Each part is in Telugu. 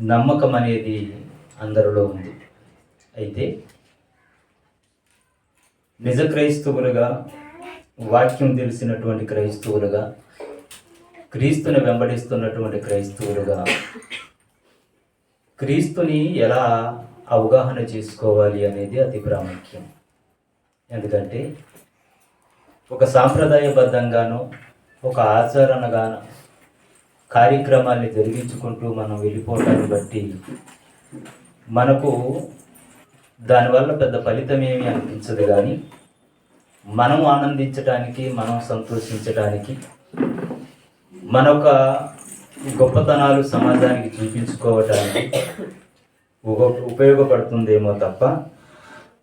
నమ్మకం అనేది అందరిలో ఉంది. అయితే నిజ క్రైస్తవులుగా, వాక్యం తెలిసినటువంటి క్రైస్తవులుగా, క్రీస్తుని వెంబడిస్తున్నటువంటి క్రైస్తవులుగా క్రీస్తుని ఎలా అవగాహన చేసుకోవాలి అనేది అతి ప్రాముఖ్యం. ఎందుకంటే ఒక సాంప్రదాయబద్ధంగానో ఒక ఆచరణగానో కార్యక్రమాన్ని జరిగించుకుంటూ మనం వెళ్ళిపోవటాన్ని బట్టి మనకు దానివల్ల పెద్ద ఫలితం ఏమీ అనిపించదు. కానీ మనం ఆనందించడానికి, మనం సంతోషించడానికి, మనొక గొప్పతనాలు సమాజానికి చూపించుకోవటానికి ఉపయోగపడుతుందేమో తప్ప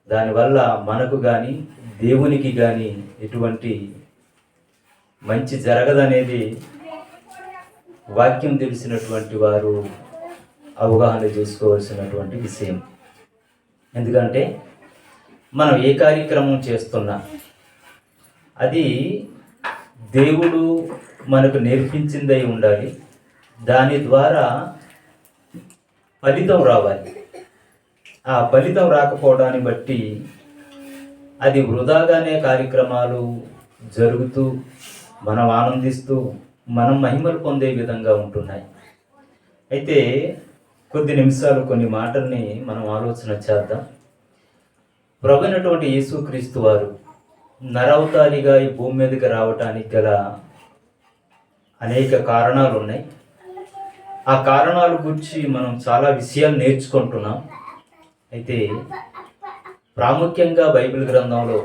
దానివల్ల మనకు కానీ దేవునికి కానీ ఎటువంటి మంచి జరగదనేది వాక్యం తెలిసినటువంటి వారు అవగాహన చేసుకోవాల్సినటువంటి విషయం. ఎందుకంటే మనం ఏ కార్యక్రమం చేస్తున్నా అది దేవుడు మనకు నేర్పించిందై ఉండాలి. దాని ద్వారా ఫలితం రావాలి. ఆ ఫలితం రాకపోవడాన్ని బట్టి అది వృధాగానే కార్యక్రమాలు జరుగుతూ మనం ఆనందిస్తూ మనం మహిమలు పొందే విధంగా ఉంటున్నాయి. అయితే కొద్ది నిమిషాలు కొన్ని మాటల్ని మనం ఆలోచన చేద్దాం. ప్రభువైనటువంటి యేసుక్రీస్తు వారు నరవతారిగా ఈ భూమి మీదకి రావటానికి గల అనేక కారణాలు ఉన్నాయి. ఆ కారణాల గురించి మనం చాలా విషయాలు నేర్చుకుంటున్నాం. అయితే ప్రాముఖ్యంగా బైబిల్ గ్రంథంలో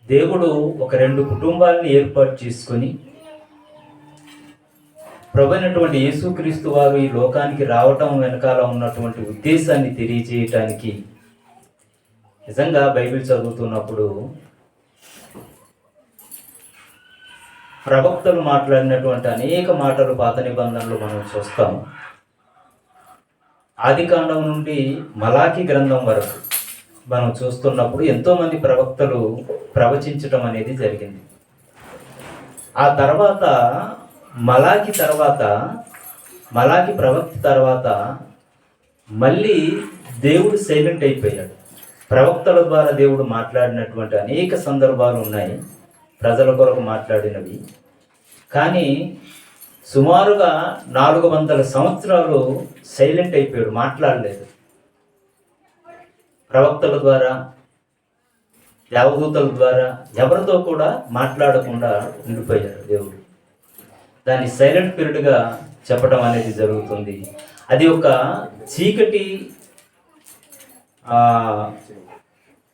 దేవుడు ఒక 2 కుటుంబాలని ఏర్పాటు చేసుకొని ప్రభువైనటువంటి యేసుక్రీస్తు వారు ఈ లోకానికి రావటం వెనకాల ఉన్నటువంటి ఉద్దేశాన్ని తెలియజేయటానికి నిజంగా బైబిల్ చదువుతున్నప్పుడు ప్రవక్తలు మాట్లాడినటువంటి అనేక మాటలు పాత నిబంధనలు మనం చూస్తాం. ఆదికాండం నుండి మలాకి గ్రంథం వరకు మనం చూస్తున్నప్పుడు ఎంతోమంది ప్రవక్తలు ప్రవచించటం అనేది జరిగింది. ఆ తర్వాత మలాకి ప్రవక్త తర్వాత మళ్ళీ దేవుడు సైలెంట్ అయిపోయాడు. ప్రవక్తల ద్వారా దేవుడు మాట్లాడినటువంటి అనేక సందర్భాలు ఉన్నాయి, ప్రజల కొరకు మాట్లాడినవి. కానీ సుమారుగా 400 సంవత్సరాలు సైలెంట్ అయిపోయాడు, మాట్లాడలేదు. ప్రవక్తల ద్వారా, దేవదూతల ద్వారా ఎవరితో కూడా మాట్లాడకుండా ఉండిపోయాడు దేవుడు. దాన్ని సైలెంట్ పీరియడ్గా చెప్పడం అనేది జరుగుతుంది. అది ఒక చీకటి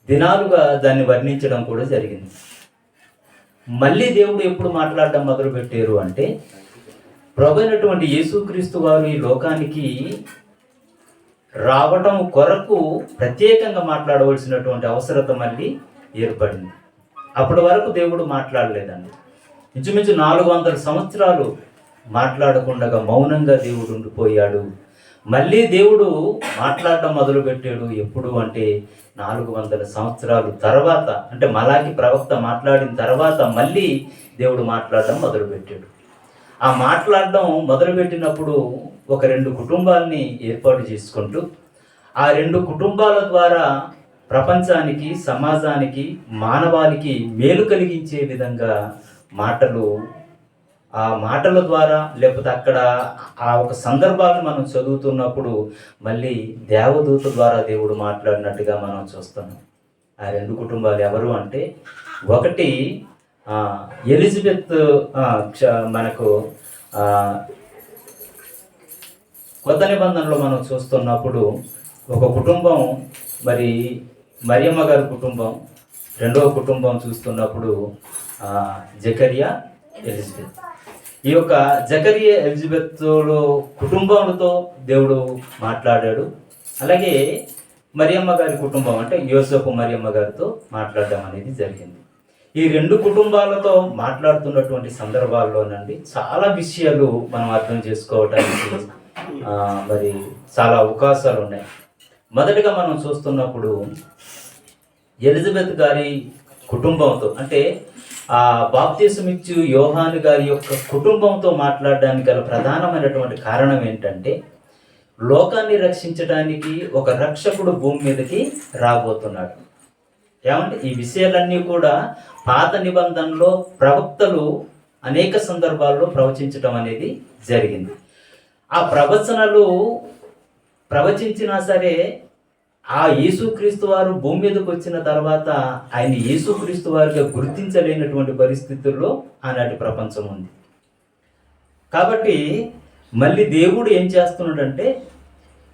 దినాలుగా దాన్ని వర్ణించడం కూడా జరిగింది. మళ్ళీ దేవుడు ఎప్పుడు మాట్లాడడం మొదలుపెట్టారు అంటే ప్రభువైనటువంటి యేసుక్రీస్తు వారు ఈ లోకానికి రావటం కొరకు ప్రత్యేకంగా మాట్లాడవలసినటువంటి అవసరత మళ్ళీ ఏర్పడింది. అప్పటి వరకు దేవుడు మాట్లాడలేదండి. ఇంచుమించు 400 సంవత్సరాలు మాట్లాడకుండా మౌనంగా దేవుడు ఉండిపోయాడు. మళ్ళీ దేవుడు మాట్లాడటం మొదలుపెట్టాడు. ఎప్పుడు అంటే 400 సంవత్సరాలు తర్వాత, అంటే మలాకి ప్రవక్త మాట్లాడిన తర్వాత మళ్ళీ దేవుడు మాట్లాడడం మొదలుపెట్టాడు. ఆ మాట్లాడడం మొదలుపెట్టినప్పుడు ఒక 2 కుటుంబాలని ఏర్పాటు చేసుకుంటూ ఆ 2 కుటుంబాల ద్వారా ప్రపంచానికి, సమాజానికి, మానవాళికి మేలు కలిగించే విధంగా ఆ మాటల ద్వారా, లేకపోతే అక్కడ ఆ ఒక సందర్భాలను మనం చదువుతున్నప్పుడు మళ్ళీ దేవదూత ద్వారా దేవుడు మాట్లాడినట్టుగా మనం చూస్తున్నాం. ఆ 2 కుటుంబాలు ఎవరు అంటే, ఒకటి ఎలిజబెత్, మనకు కొత్త నిబంధనలో మనం చూస్తున్నప్పుడు ఒక కుటుంబం, మరి మరియమ్మ గారి కుటుంబం. రెండవ కుటుంబం చూస్తున్నప్పుడు జకరియా, ఎలిజబెత్. ఈ యొక్క జకరియా, ఎలిజబెత్లో కుటుంబాలతో దేవుడు మాట్లాడాడు. అలాగే మరియమ్మ గారి కుటుంబం అంటే యోసేపు మరియమ్మ గారితో మాట్లాడడం అనేది జరిగింది. ఈ 2 కుటుంబాలతో మాట్లాడుతున్నటువంటి సందర్భాల్లోనండి చాలా విషయాలు మనం అర్థం చేసుకోవడానికి మరి చాలా అవకాశాలు ఉన్నాయి. మొదటిగా మనం చూస్తున్నప్పుడు ఎలిజబెత్ గారి కుటుంబంతో, అంటే ఆ బాప్తిసం ఇచ్చు యోహాను గారి యొక్క కుటుంబంతో మాట్లాడడానికి గల ప్రధానమైనటువంటి కారణం ఏంటంటే, లోకాన్ని రక్షించడానికి ఒక రక్షకుడు భూమి మీదకి రాబోతున్నాడు. ఏమంటే ఈ విషయాలన్నీ కూడా పాత నిబంధనలో ప్రవక్తలు అనేక సందర్భాల్లో ప్రవచించటం అనేది జరిగింది. ఆ ప్రవచనలు ప్రవచించినా సరే ఆ యేసుక్రీస్తు వారు భూమి మీదకి వచ్చిన తర్వాత ఆయన యేసుక్రీస్తు వారిగా గుర్తించలేనటువంటి పరిస్థితుల్లో ఆనాటి ప్రపంచం ఉంది. కాబట్టి మళ్ళీ దేవుడు ఏం చేస్తున్నాడంటే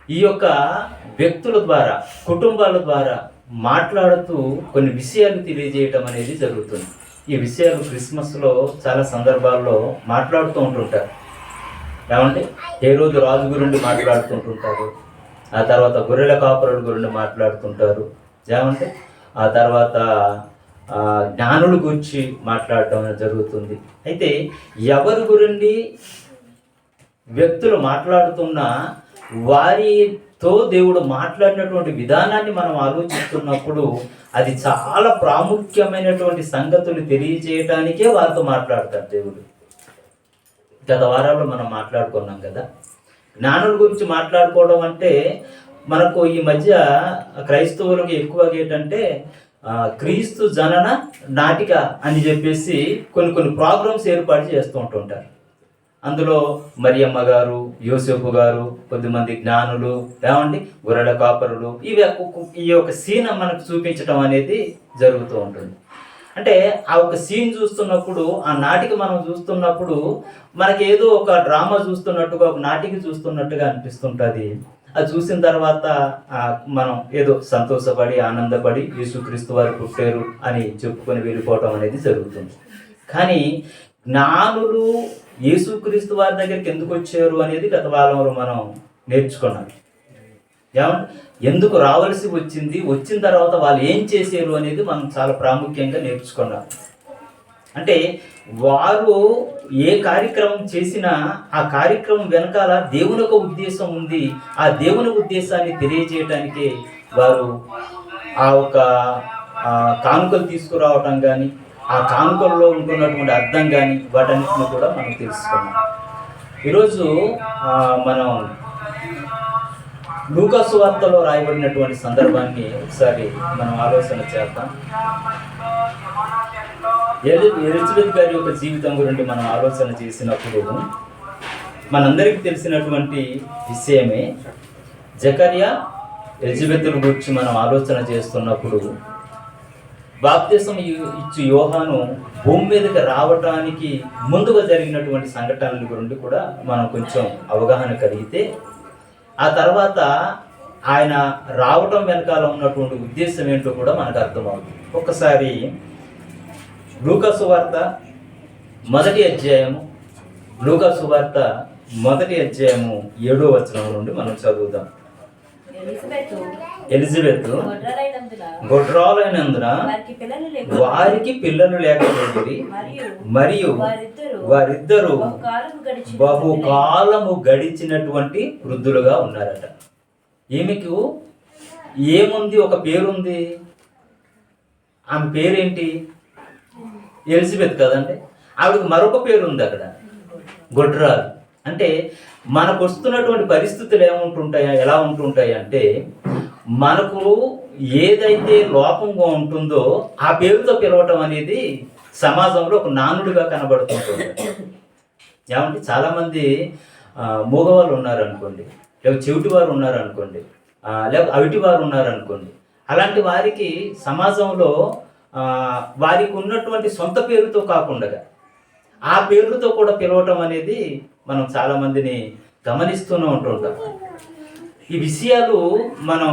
ఈ యొక్క వ్యక్తుల ద్వారా, కుటుంబాల ద్వారా మాట్లాడుతూ కొన్ని విషయాలు తెలియజేయటం అనేది జరుగుతుంది. ఈ విషయాలు క్రిస్మస్లో చాలా సందర్భాల్లో మాట్లాడుతూ ఉంటుంటారు. ఏమంటే హేరోదు రాజు గురించి మాట్లాడుతుంటుంటారు, ఆ తర్వాత గొర్రెల కాపరుల గురించి మాట్లాడుతుంటారు, ఏమంటే ఆ తర్వాత జ్ఞానుల గురించి మాట్లాడటం జరుగుతుంది. అయితే ఎవరి గురించి వ్యక్తులు మాట్లాడుతున్నా వారితో దేవుడు మాట్లాడినటువంటి విధానాన్ని మనం ఆలోచిస్తున్నప్పుడు అది చాలా ప్రాముఖ్యమైనటువంటి సంగతులు తెలియజేయటానికే వారితో మాట్లాడతారు దేవుడు. గత వారాల్లో మనం మాట్లాడుకున్నాం కదా, జ్ఞానుల గురించి మాట్లాడుకోవడం అంటే మనకు ఈ మధ్య క్రైస్తవులకు ఎక్కువగా ఏంటంటే క్రీస్తు జనన నాటిక అని చెప్పేసి కొన్ని ప్రోగ్రామ్స్ ఏర్పాటు చేస్తూ ఉంటుంటారు. అందులో మరియమ్మ గారు, యోసేపు గారు, కొద్దిమంది జ్ఞానులు, ఏమండి గొర్రెల కాపరులు, ఈ యొక్క సీన్ మనకు చూపించడం అనేది జరుగుతూ ఉంటుంది. అంటే ఆ ఒక సీన్ చూస్తున్నప్పుడు, ఆ నాటిక మనం చూస్తున్నప్పుడు మనకి ఏదో ఒక డ్రామా చూస్తున్నట్టుగా, ఒక నాటిక చూస్తున్నట్టుగా అనిపిస్తుంటుంది. అది చూసిన తర్వాత మనం ఏదో సంతోషపడి ఆనందపడి యేసుక్రీస్తు వారు పుట్టారు అని చెప్పుకొని వెళ్ళిపోవటం అనేది జరుగుతుంది. కానీ జ్ఞానులు యేసుక్రీస్తు వారి దగ్గరికి ఎందుకు వచ్చారు అనేది గత వారంలో మనం నేర్చుకున్నాం. ఎందుకు రావాల్సి వచ్చింది, వచ్చిన తర్వాత వాళ్ళు ఏం చేశారు అనేది మనం చాలా ప్రాముఖ్యంగా నేర్చుకున్నాం. అంటే వారు ఏ కార్యక్రమం చేసినా ఆ కార్యక్రమం వెనకాల దేవుని ఒక ఉద్దేశం ఉంది. ఆ దేవుని ఉద్దేశాన్ని తెలియజేయటానికే వారు ఆ ఒక కానుకలు తీసుకురావటం కానీ, ఆ కానుకల్లో ఉంటున్నటువంటి అర్థం కానీ వాటన్నిటిని కూడా మనం తెలుసుకున్నాం. ఈరోజు మనం లూకా సువార్తలో రాయబడినటువంటి సందర్భాన్ని ఒకసారి మనం ఆలోచన చేద్దాం. ఎలిజబెత్ గారి యొక్క జీవితం గురించి మనం ఆలోచన చేసినప్పుడు మనందరికీ తెలిసినటువంటి విషయమే. జకర్యా ఎలిజబెత్ల గురించి మనం ఆలోచన చేస్తున్నప్పుడు బాప్తిసం ఇచ్చు యోహాను భూమి మీదకి రావటానికి ముందుగా జరిగినటువంటి సంఘటనల గురించి కూడా మనం కొంచెం అవగాహన కలిగితే, ఆ తర్వాత ఆయన రావటం వెనకాల ఉన్నటువంటి ఉద్దేశం ఏంటో కూడా మనకు అర్థమవుతుంది. ఒక్కసారి లూకా సువార్త 1వ అధ్యాయము, లూకా సువార్త 1వ అధ్యాయము 7వ వచనం నుండి మనం చదువుదాం. ఎలిజబెత్ గొడ్రాలైనందున వారికి పిల్లలు లేకపోయింది, మరియు వారిద్దరూ బహుకాలము గడిచినటువంటి వృద్ధులుగా ఉన్నారట. ఈమెకు ఏముంది? ఒక పేరుంది. ఆమె పేరేంటి? ఎలిజబెత్ కదండి. ఆవిడకి మరొక పేరు ఉంది అక్కడ, గొడ్రాలు. అంటే మనకు వస్తున్నటువంటి పరిస్థితులు ఎలా ఉంటుంటాయి అంటే, మనకు ఏదైతే లోపంగా ఉంటుందో ఆ పేరుతో పిలవటం అనేది సమాజంలో ఒక నానుడిగా కనబడుతుంటుంది. ఏమంటే చాలామంది మూగవాళ్ళు ఉన్నారనుకోండి, లేకపోతే చెవిటి వారు ఉన్నారనుకోండి, లేకపోతే అవిటి వారు ఉన్నారనుకోండి, అలాంటి వారికి సమాజంలో వారికి ఉన్నటువంటి సొంత పేరుతో కాకుండా ఆ పేర్లతో కూడా పిలవటం అనేది మనం చాలామందిని గమనిస్తూనే ఉంటుంటాం. ఈ విషయాలు మనం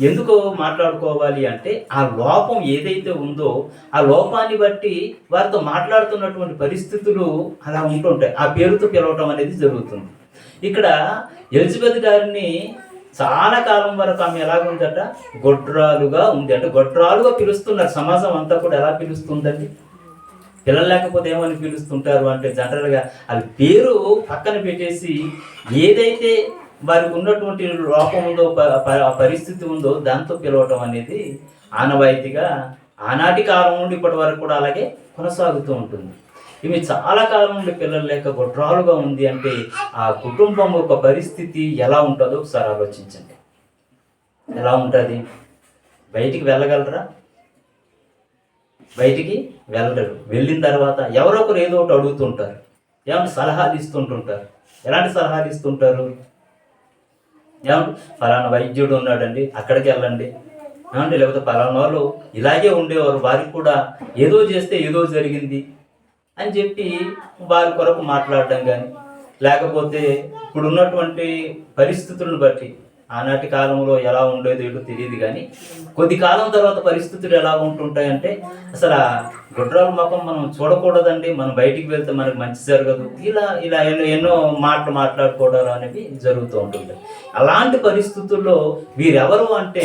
ఎందుకు మాట్లాడుకోవాలి అంటే, ఆ లోపం ఏదైతే ఉందో ఆ లోపాన్ని బట్టి వారితో మాట్లాడుతున్నటువంటి పరిస్థితులు అలా ఉంటుంటాయి. ఆ పేరుతో పిలవటం అనేది జరుగుతుంది. ఇక్కడ ఎలిజబెత్ గారిని చాలా కాలం వరకు ఆమె ఎలాగుందట? గొడ్రాలుగా ఉంది. అంటే గొడ్రాలుగా పిలుస్తున్నారు. సమాజం అంతా కూడా ఎలా పిలుస్తుందండి? పిల్లలు లేకపోతే ఏమని పిలుస్తుంటారు అంటే, జనరల్గా అది పేరు పక్కన పెట్టేసి ఏదైతే వారికి ఉన్నటువంటి లోపం ఉందో, పరిస్థితి ఉందో దాంతో పిలవటం అనేది ఆనవాయితీగా ఆనాటి కాలం నుండి ఇప్పటి వరకు కూడా అలాగే కొనసాగుతూ ఉంటుంది. ఇవి చాలా కాలం నుండి పిల్లలు లేక గొడ్రాలుగా ఉంది అంటే ఆ కుటుంబం యొక్క పరిస్థితి ఎలా ఉంటుందో ఒకసారి ఆలోచించండి. ఎలా ఉంటుంది? బయటికి వెళ్ళగలరా? బయటికి వెళ్ళరు. వెళ్ళిన తర్వాత ఎవరొకరు ఏదో ఒకటి అడుగుతుంటారు, ఏమంటే సలహాలు ఇస్తుంటుంటారు. ఎలాంటి సలహాలు ఇస్తుంటారు? ఏమంటే ఫలానా వైద్యుడు ఉన్నాడండి, అక్కడికి వెళ్ళండి, ఏమంటే లేకపోతే ఫలానా వాళ్ళు ఇలాగే ఉండేవారు, వారికి కూడా ఏదో చేస్తే ఏదో జరిగింది అని చెప్పి వారి కొరకు మాట్లాడడం కానీ, లేకపోతే ఇప్పుడు ఉన్నటువంటి పరిస్థితులను బట్టి ఆనాటి కాలంలో ఎలా ఉండేదో ఏదో తెలియదు కానీ కొద్ది కాలం తర్వాత పరిస్థితులు ఎలా ఉంటుంటాయంటే అసలు ఆ గుడ్రాల ముఖం మనం చూడకూడదండి, మనం బయటికి వెళ్తే మనకు మంచి జరగదు, ఇలా ఇలా ఎన్నో మాటలు మాట్లాడుకోవడం అనేవి జరుగుతూ ఉంటుంది. అలాంటి పరిస్థితుల్లో వీరెవరు అంటే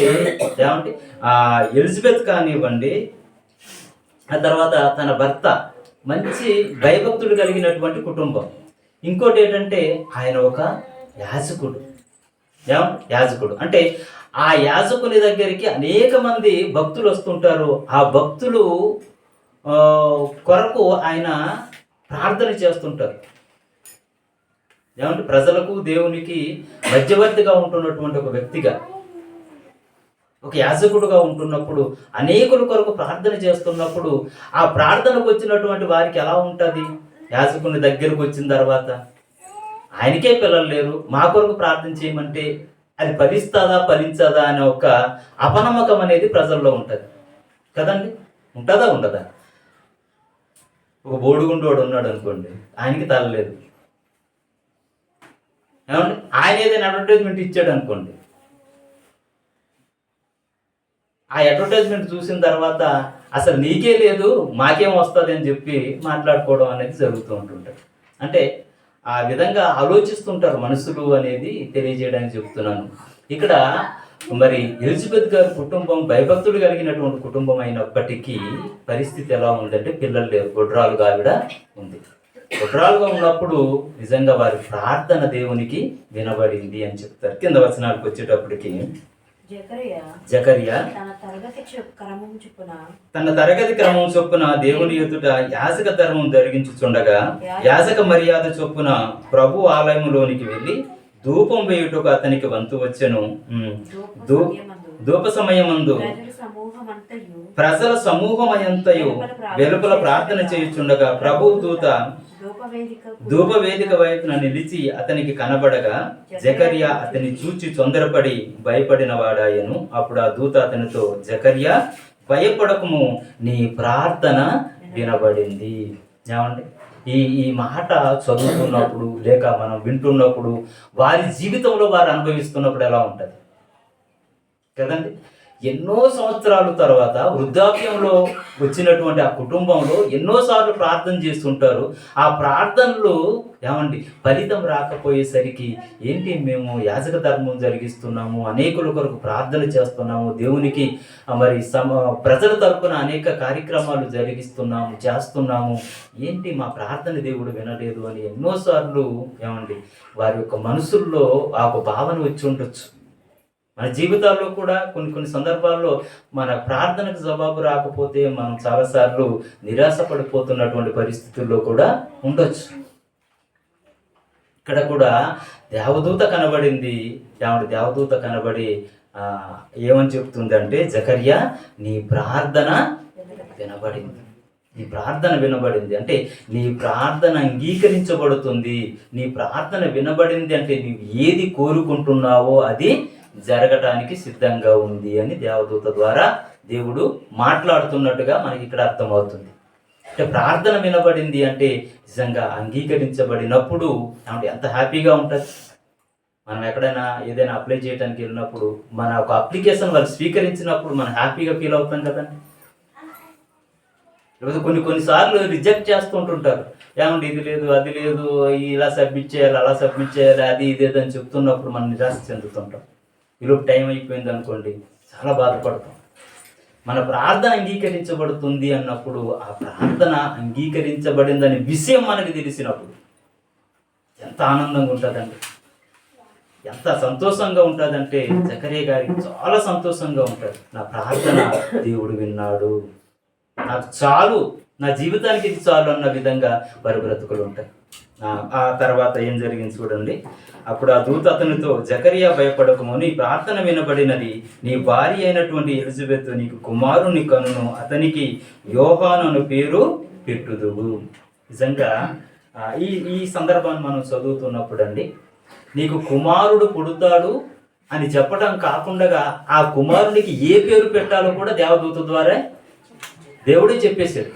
ఏమంటే ఎలిజబెత్ కానివ్వండి, ఆ తర్వాత తన భర్త మంచి భయభక్తుడు కలిగినటువంటి కుటుంబం. ఇంకోటి ఏంటంటే ఆయన ఒక యాజకుడు. యాజకుడు అంటే ఆ యాజకుని దగ్గరికి అనేక మంది భక్తులు వస్తుంటారు. ఆ భక్తులు కొరకు ఆయన ప్రార్థన చేస్తుంటారు. ఏమంటే ప్రజలకు దేవునికి మధ్యవర్తిగా ఉంటున్నటువంటి ఒక వ్యక్తిగా, ఒక యాజకుడుగా ఉంటున్నప్పుడు అనేకుల కొరకు ప్రార్థన చేస్తున్నప్పుడు ఆ ప్రార్థనకు వచ్చినటువంటి వారికి ఎలా ఉంటుంది? యాజకుని దగ్గరకు వచ్చిన తర్వాత ఆయనకే పిల్లలు లేరు, మా కొరకు ప్రార్థన చేయమంటే అది ఫలించదా అనే ఒక అపనమ్మకం అనేది ప్రజల్లో ఉంటుంది కదండి. ఉంటుందా ఉండదా? ఒక బోడిగుండోడు ఉన్నాడు అనుకోండి, ఆయనకి తలలేదు, ఏమంటే ఆయన ఏదైనా అడ్వర్టైజ్మెంట్ ఇచ్చాడు అనుకోండి, ఆ అడ్వర్టైజ్మెంట్ చూసిన తర్వాత అసలు నీకే లేదు మాకేం వస్తుంది అని చెప్పి మాట్లాడుకోవడం అనేది జరుగుతూ ఉంటుంటుంది. అంటే ఆ విధంగా ఆలోచిస్తుంటారు మనుషులు అనేది తెలియజేయడానికి చెప్తున్నాను. ఇక్కడ మరి ఎలిజబెత్ గారి కుటుంబం భయభక్తులు కలిగినటువంటి కుటుంబం అయినప్పటికీ పరిస్థితి ఎలా ఉందంటే పిల్లలు లేరు, గొడ్రాలుగా ఆవిడ ఉంది. గొడ్రాలుగా ఉన్నప్పుడు నిజంగా వారి ప్రార్థన దేవునికి వినబడింది అని చెప్తారు. కింద వచనాలకు వచ్చేటప్పటికి జకరియా తన తరగతి క్రమం చొప్పున దేవుని ఎదుట యాజక ధర్మం జరిగించుచుండగా యాజక మర్యాద చొప్పున ప్రభు ఆలయములోనికి వెళ్ళి ధూపం వేయుటకు అతనికి వంతు వచ్చెను. ధూప సమయమందు ప్రజల సమూహమంతయు వెలుపల ప్రార్థన చేయుచుండగా ప్రభు దూత ధూపవేదిక వైపున నిలిచి అతనికి కనబడగా జకర్యా అతని చూచి తొందరపడి భయపడిన వాడాయను. అప్పుడు ఆ దూత అతనితో, జకర్యా భయపడకము, నీ ప్రార్థన వినబడింది. ఏమండి ఈ మాట చదువుతున్నప్పుడు లేక మనం వింటున్నప్పుడు వారి జీవితంలో వారు అనుభవిస్తున్నప్పుడు ఎలా ఉంటుంది కదండి. ఎన్నో సంవత్సరాల తర్వాత వృద్ధాప్యంలో వచ్చినటువంటి ఆ కుటుంబంలో ఎన్నోసార్లు ప్రార్థన చేస్తుంటారు. ఆ ప్రార్థనలు ఏమండి ఫలితం రాకపోయేసరికి ఏంటి మేము యాజక ధర్మం జరిగిస్తున్నాము, అనేకుల కొరకు ప్రార్థన చేస్తున్నాము, దేవునికి మరి ప్రజల తరపున అనేక కార్యక్రమాలు చేస్తున్నాము, ఏంటి మా ప్రార్థన దేవుడు వినలేదు అని ఎన్నోసార్లు ఏమండి వారి యొక్క మనసుల్లో ఆ ఒక భావన వచ్చి ఉండొచ్చు. మన జీవితాల్లో కూడా కొన్ని సందర్భాల్లో మన ప్రార్థనకు జవాబు రాకపోతే మనం చాలాసార్లు నిరాశపడిపోతున్నటువంటి పరిస్థితుల్లో కూడా ఉండొచ్చు. ఇక్కడ కూడా దేవదూత కనబడింది. దేవదూత కనబడి ఏమని చెప్తుందంటే, జకర్యా నీ ప్రార్థన వినబడింది. నీ ప్రార్థన వినబడింది అంటే నీ ప్రార్థన అంగీకరించబడుతుంది. నీ ప్రార్థన వినబడింది అంటే నీవు ఏది కోరుకుంటున్నావో అది జరగటానికి సిద్ధంగా ఉంది అని దేవదూత ద్వారా దేవుడు మాట్లాడుతున్నట్టుగా మనకి ఇక్కడ అర్థమవుతుంది. అంటే ప్రార్థన వినబడింది అంటే నిజంగా అంగీకరించబడినప్పుడు ఎంత హ్యాపీగా ఉంటుంది. మనం ఎక్కడైనా ఏదైనా అప్లై చేయడానికి వెళ్ళినప్పుడు మన ఒక అప్లికేషన్ వాళ్ళు స్వీకరించినప్పుడు మనం హ్యాపీగా ఫీల్ అవుతాం కదండి. లేకపోతే కొన్నిసార్లు రిజెక్ట్ చేస్తుంటుంటారు, ఏమంటే ఇది లేదు అది లేదు, ఇలా సబ్మిట్ చేయాలి అలా సబ్మిట్ చేయాలి అది ఇదేదని చెప్తున్నప్పుడు మనం నిరాశ చెందుతుంటాం. ఈలోపు టైం అయిపోయింది అనుకోండి చాలా బాధపడతాం. మన ప్రార్థన అంగీకరించబడుతుంది అన్నప్పుడు ఆ ప్రార్థన అంగీకరించబడిందనే విషయం మనకి తెలిసినప్పుడు ఎంత ఆనందంగా ఉంటుందండి, ఎంత సంతోషంగా ఉంటుందంటే జకర్యా గారికి చాలా సంతోషంగా ఉంటుంది. నా ప్రార్థన దేవుడు విన్నాడు, నాకు చాలు, నా జీవితానికి ఇది చాలు అన్న విధంగా వారి బ్రతుకులు ఉంటాయి. ఆ తర్వాత ఏం జరిగింది చూడండి. అప్పుడు ఆ దూత అతనితో, జకరియా భయపడకము, నీ ప్రార్థన వినబడినది, నీ భార్య అయినటువంటి ఎలిజబెత్ నీకు కుమారుని కనును, అతనికి యోహాను అను పేరు పెట్టుదువు. నిజంగా ఈ ఈ సందర్భాన్ని మనం చదువుతున్నప్పుడు అండి, నీకు కుమారుడు పుడతాడు అని చెప్పడం కాకుండా ఆ కుమారునికి ఏ పేరు పెట్టాలో కూడా దేవదూత ద్వారా దేవుడే చెప్పేశాడు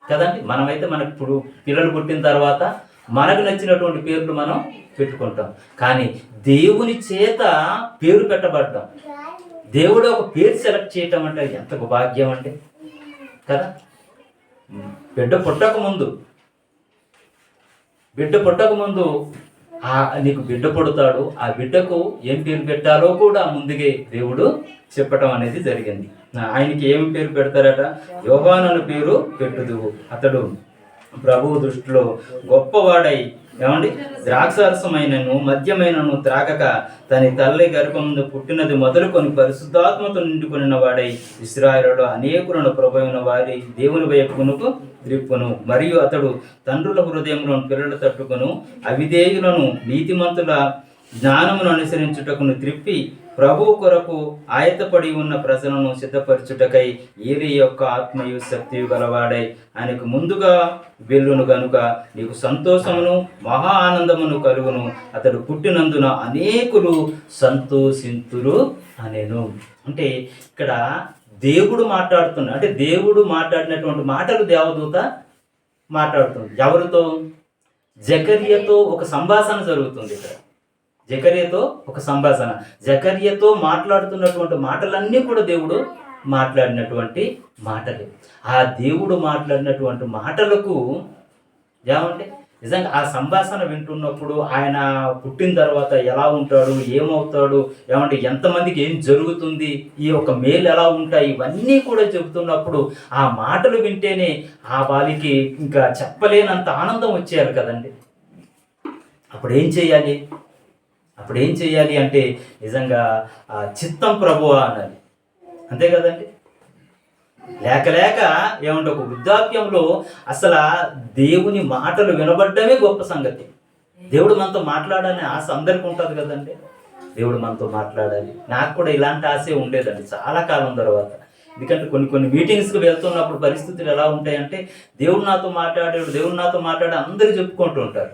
కదండి. మనమైతే మనకు ఇప్పుడు పిల్లలు పుట్టిన తర్వాత మనకు నచ్చినటువంటి పేర్లు మనం పెట్టుకుంటాం, కానీ దేవుని చేత పేరు పెట్టబడ్డాం. దేవుడు ఒక పేరు సెలెక్ట్ చేయటం అంటే ఎంత భాగ్యం అంటే కదా. బిడ్డ పుట్టక ముందు నీకు బిడ్డ పుడతాడు, ఆ బిడ్డకు ఏం పేరు పెట్టాలో కూడా ముందుగే దేవుడు చెప్పటం అనేది జరిగింది. ఆయనకి ఏం పేరు పెడతారట? యోహాను అను పేరు పెట్టుదువు, అతడు ప్రభువు దృష్టిలో గొప్పవాడై ద్రాక్షారసమైనను మద్యమైనను త్రాగక తన తల్లి గర్భముందు పుట్టినది మొదలుకొని పరిశుద్ధాత్మతో నిండుకొనిన వాడై ఇశ్రాయేలులో అనేకులను ప్రభువైన వారి దేవుని వైపునకు త్రిప్పును. మరియు అతడు తండ్రుల హృదయంలోని పిల్లలు తట్టుకును, అవిధేయులను నీతిమంతుల జ్ఞానమును అనుసరించుటకును త్రిప్పి ప్రభువు కొరకు ఆయతపడి ఉన్న ప్రజలను సిద్ధపరచుటకై ఏలి యొక్క ఆత్మయు శక్తియు గలవాడై ఆయనకు ముందుగా వెళ్ళును గనుక నీకు సంతోషమును మహా ఆనందమును కలుగును. అతడు పుట్టినందున అనేకులు సంతోషింతురు అనేను. అంటే ఇక్కడ దేవుడు మాట్లాడుతున్నా, అంటే దేవుడు మాట్లాడినటువంటి మాటలు దేవదూత మాట్లాడుతుంది. ఎవరితో? జకర్యాతో ఒక సంభాషణ జరుగుతుంది. ఇక్కడ జకర్యాతో ఒక సంభాషణ, జకర్యాతో మాట్లాడుతున్నటువంటి మాటలన్నీ కూడా దేవుడు మాట్లాడినటువంటి మాటలే. ఆ దేవుడు మాట్లాడినటువంటి మాటలకు ఏమంటే నిజంగా ఆ సంభాషణ వింటున్నప్పుడు ఆయన పుట్టిన తర్వాత ఎలా ఉంటాడు, ఏమవుతాడు, ఏమంటే ఎంతమందికి ఏం జరుగుతుంది, ఈ యొక్క మేలు ఎలా ఉంటాయి, ఇవన్నీ కూడా చెబుతున్నప్పుడు ఆ మాటలు వింటేనే ఆ బాలికి ఇంకా చెప్పలేనంత ఆనందం వచ్చేయాలి కదండి. అప్పుడు ఏం చేయాలి అంటే నిజంగా చిత్తం ప్రభువా అనాలి, అంతే కదండి. లేక ఏమంటే ఒక వృద్ధాప్యంలో అసలు దేవుని మాటలు వినబడ్డమే గొప్ప సంగతి. దేవుడు మనతో మాట్లాడాలని ఆశ అందరికీ ఉంటుంది కదండి. దేవుడు మనతో మాట్లాడాలి. నాకు కూడా ఇలాంటి ఆశే ఉండేదండి చాలా కాలం తర్వాత. ఎందుకంటే కొన్ని మీటింగ్స్కి వెళ్తున్నప్పుడు పరిస్థితులు ఎలా ఉంటాయంటే దేవుడు నాతో మాట్లాడి అందరూ చెప్పుకుంటూ ఉంటారు.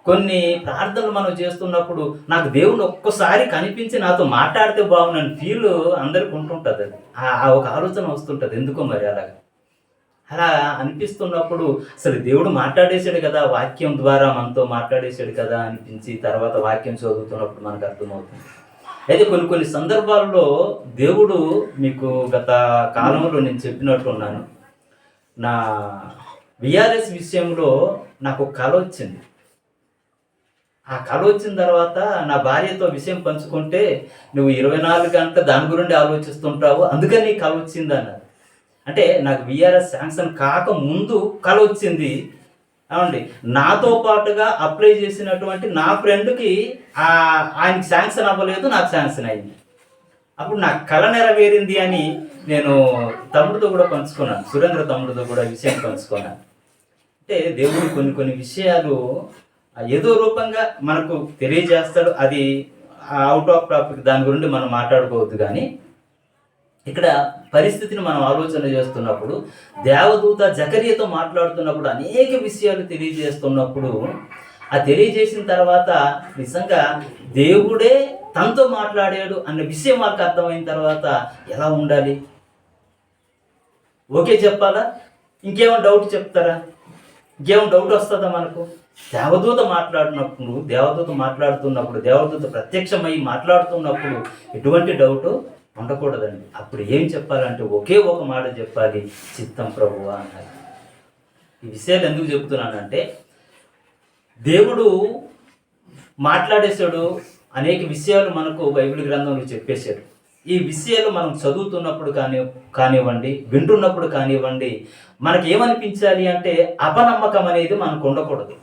కొన్ని ప్రార్థనలు మనం చేస్తున్నప్పుడు నాకు దేవుడు ఒక్కసారి కనిపించి నాతో మాట్లాడితే బాగుందని ఫీల్ అందరికి ఉంటుంటుంది. ఆ ఒక ఆలోచన వస్తుంటుంది, ఎందుకో మరి అలా అనిపిస్తున్నప్పుడు అసలు దేవుడు మాట్లాడేశాడు కదా, వాక్యం ద్వారా మనతో మాట్లాడేశాడు కదా అనిపించి తర్వాత వాక్యం చదువుతున్నప్పుడు మనకు అర్థమవుతుంది. అయితే కొన్ని సందర్భాల్లో దేవుడు మీకు గత కాలంలో నేను చెప్పినట్టున్నాను, నా విఆర్ఎస్ విషయంలో నాకు కళ వచ్చింది. ఆ కళ వచ్చిన తర్వాత నా భార్యతో విషయం పంచుకుంటే నువ్వు 24 గంటలు దాని గురించి ఆలోచిస్తుంటావు, అందుకని నీ కళ వచ్చింది అన్నారు. అంటే నాకు విఆర్ఎస్ శాంక్షన్ కాక ముందు కళ వచ్చింది. ఏమండి, నాతో పాటుగా అప్లై చేసినటువంటి నా ఫ్రెండ్కి ఆయనకి శాంక్షన్ అవ్వలేదు, నాకు శాంక్షన్ అయింది. అప్పుడు నా కళ నెరవేరింది అని నేను తమ్ముడితో కూడా పంచుకున్నాను, సురేంద్ర తమ్ముడితో కూడా విషయం పంచుకున్నాను. అంటే దేవుడు కొన్ని విషయాలు ఏదో రూపంగా మనకు తెలియజేస్తాడు. అది అవుట్ ఆఫ్ టాపిక్, దాని గురించి మనం మాట్లాడుకోవద్దు. కానీ ఇక్కడ పరిస్థితిని మనం ఆలోచన చేస్తున్నప్పుడు దేవదూత జకర్యాతో మాట్లాడుతున్నప్పుడు అనేక విషయాలు తెలియజేస్తున్నప్పుడు ఆ తెలియజేసిన తర్వాత నిజంగా దేవుడే తనతో మాట్లాడాడు అన్న విషయం వాళ్ళకి అర్థమైన తర్వాత ఎలా ఉండాలి? ఓకే చెప్పాలా? ఇంకేమో డౌట్ చెప్తారా? ఇంకేమో డౌట్ వస్తుందా మనకు? దేవదూత మాట్లాడుతున్నప్పుడు దేవదూత ప్రత్యక్షమై మాట్లాడుతున్నప్పుడు ఎటువంటి డౌట్ ఉండకూడదండి. అప్పుడు ఏం చెప్పాలంటే ఒకే ఒక మాట చెప్పాలి, చిత్తం ప్రభువా అన్నారు. ఈ విషయాలు ఎందుకు చెప్తున్నానంటే దేవుడు మాట్లాడేశాడు, అనేక విషయాలు మనకు బైబిల్ గ్రంథంలో చెప్పేశాడు. ఈ విషయాలు మనం చదువుతున్నప్పుడు కానివ్వండి, వింటున్నప్పుడు కానివ్వండి, మనకి ఏమనిపించాలి అంటే అపనమ్మకం అనేది మనకు ఉండకూడదు.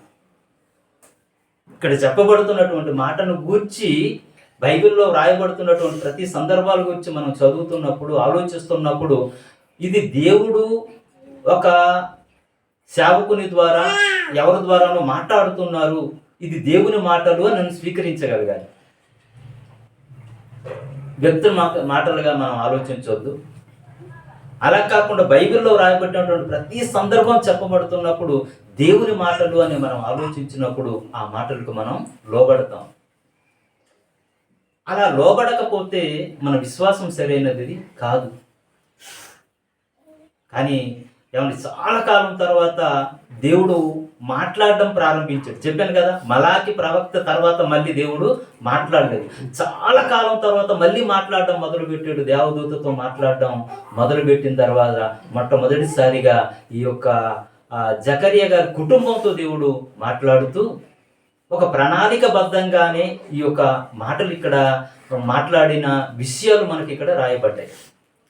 ఇక్కడ చెప్పబడుతున్నటువంటి మాటను గూర్చి, బైబిల్లో వ్రాయబడుతున్నటువంటి ప్రతి సందర్భాల గురించి మనం చదువుతున్నప్పుడు, ఆలోచిస్తున్నప్పుడు ఇది దేవుడు ఒక సేవకుని ద్వారా ఎవరి ద్వారానో మాట్లాడుతున్నారు, ఇది దేవుని మాటలు అని నన్ను స్వీకరించగలగాలి. వ్యక్తుల మాటలుగా మనం ఆలోచించవద్దు. అలా కాకుండా బైబిల్లో రాయబడినటువంటి ప్రతి సందర్భం చెప్పబడుతున్నప్పుడు దేవుని మాటలు అని మనం ఆలోచించినప్పుడు ఆ మాటలకు మనం లోబడతాం. అలా లోబడకపోతే మన విశ్వాసం సరైనది కాదు. కానీ ఏమంటే చాలా కాలం తర్వాత దేవుడు మాట్లాడడం ప్రారంభించాడు. చెప్పాను కదా, మలాకి ప్రవక్త తర్వాత మళ్ళీ దేవుడు మాట్లాడలేదు. చాలా కాలం తర్వాత మళ్ళీ మాట్లాడడం మొదలుపెట్టాడు. దేవదూతతో మాట్లాడడం మొదలుపెట్టిన తర్వాత మొట్టమొదటిసారిగా ఈ యొక్క జకరియా గారి కుటుంబంతో దేవుడు మాట్లాడుతూ ఒక ప్రణాళికబద్ధంగానే ఈ యొక్క మాటలు ఇక్కడ మాట్లాడిన విషయాలు మనకి ఇక్కడ రాయబడ్డాయి.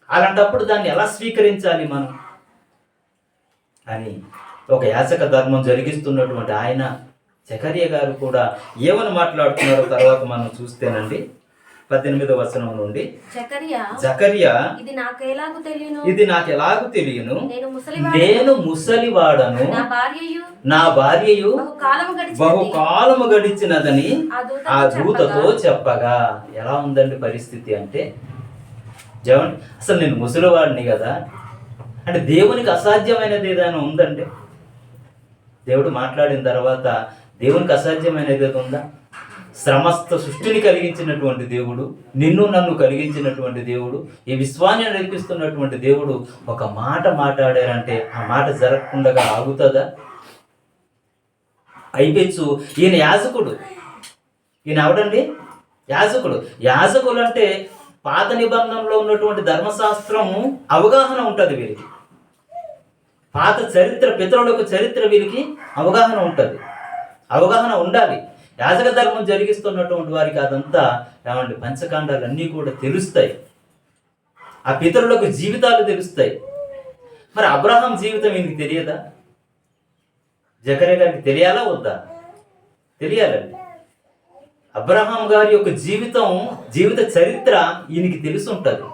అలాంటప్పుడు దాన్ని ఎలా స్వీకరించాలి మనం అని ఒక యాజక ధర్మం జరిగిస్తున్నటువంటి ఆయన జకరియా గారు కూడా ఏమని మాట్లాడుతున్నారో తర్వాత మనం చూస్తేనండి 18వ వచనం నుండి, జకరియా ఇది నాకు ఎలాగూ తెలియను, నేను ముసలివాడను, నా భార్యయు బహుకాలము గడిచినదని ఆ దూతతో చెప్పగా. ఎలా ఉందండి పరిస్థితి అంటే, అసలు నేను ముసలివాడిని కదా అంటే దేవునికి అసాధ్యమైనది ఏదైనా ఉందండి? దేవుడు మాట్లాడిన తర్వాత దేవునికి అసాధ్యమైనది ఏదైనా ఉందా? సమస్త సృష్టిని కలిగించినటువంటి దేవుడు, నిన్ను నన్ను కలిగించినటువంటి దేవుడు, ఈ విశ్వాన్ని నడిపిస్తున్నటువంటి దేవుడు ఒక మాట మాట్లాడారంటే ఆ మాట జరగకుండా ఆగుతుందా? అయిపోవచ్చు. ఈయన యాజకుడు. ఈయన ఎవడండి? యాజకుడు. యాజకులు అంటే పాత నిబంధనలో ఉన్నటువంటి ధర్మశాస్త్రము అవగాహన ఉంటుంది వీరికి. పాత చరిత్ర, పితరులకు చరిత్ర వీరికి అవగాహన ఉంటుంది, అవగాహన ఉండాలి. యాజక ధర్మం జరిగిస్తున్నటువంటి వారికి అదంతా ఏమంటే పంచకాండాలు అన్నీ కూడా తెలుస్తాయి. ఆ పితరులకు జీవితాలు తెలుస్తాయి. మరి అబ్రహాం జీవితం ఈయనకి తెలియదా? జకరియా గారికి తెలియాలా వద్దా? తెలియాలండి. అబ్రహాం గారి యొక్క జీవిత చరిత్ర ఈయనకి తెలిసి ఉంటుంది.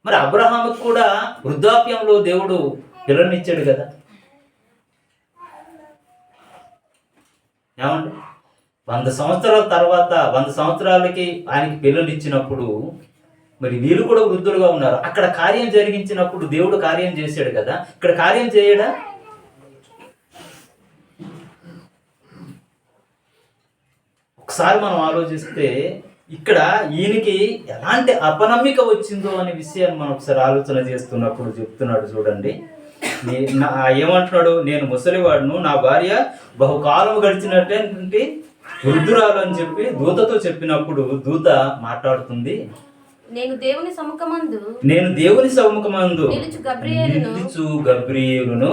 మరి అబ్రహాముకు కూడా వృద్ధాప్యంలో దేవుడు పిల్లనిచ్చాడు కదా. ఏమండి 100 సంవత్సరాల తర్వాత 100 సంవత్సరాలకి ఆయనకి పిల్లలు ఇచ్చినప్పుడు మరి వీళ్ళు కూడా వృద్ధులుగా ఉన్నారు. అక్కడ కార్యం జరిగించినప్పుడు దేవుడు కార్యం చేశాడు కదా, ఇక్కడ కార్యం చేయడా? ఒకసారి మనం ఆలోచిస్తే ఇక్కడ ఈయనకి ఎలాంటి అపనమ్మిక వచ్చిందో అనే విషయాన్ని మనం ఒకసారి ఆలోచన చేస్తున్నప్పుడు చెప్తున్నాడు. చూడండి ఏమంటున్నాడు, నేను ముసలివాడును, నా భార్య బహుకాలం గడిచినట్టు వృద్ధురాలు అని చెప్పి దూతతో చెప్పినప్పుడు దూత మాట్లాడుతుంది, నేను దేవుని సముఖమందు నిలుచు గబ్రియేలును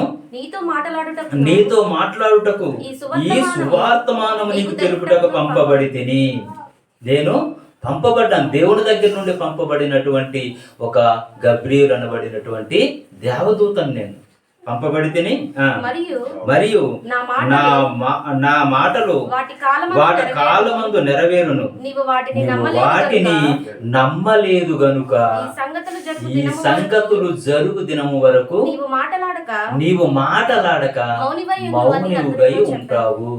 నీతో మాట్లాడుటకు ఈ సువార్తమానము నీకు తెలుపుటకు పంపబడి తిని. నేను పంపబడ్డాను, దేవుని దగ్గర నుండి పంపబడినటువంటి ఒక గబ్రియేలు అనబడినటువంటి దేవదూతను నేను పంపబడి తిని. మరియు నా మాటలు వాటి కాలమందు నెరవేరును, వాటిని నమ్మలేదు గనుక ఈ సంగతులు జరుగు దినము వరకు నీవు మాటలాడక మౌనివై ఉంటావు.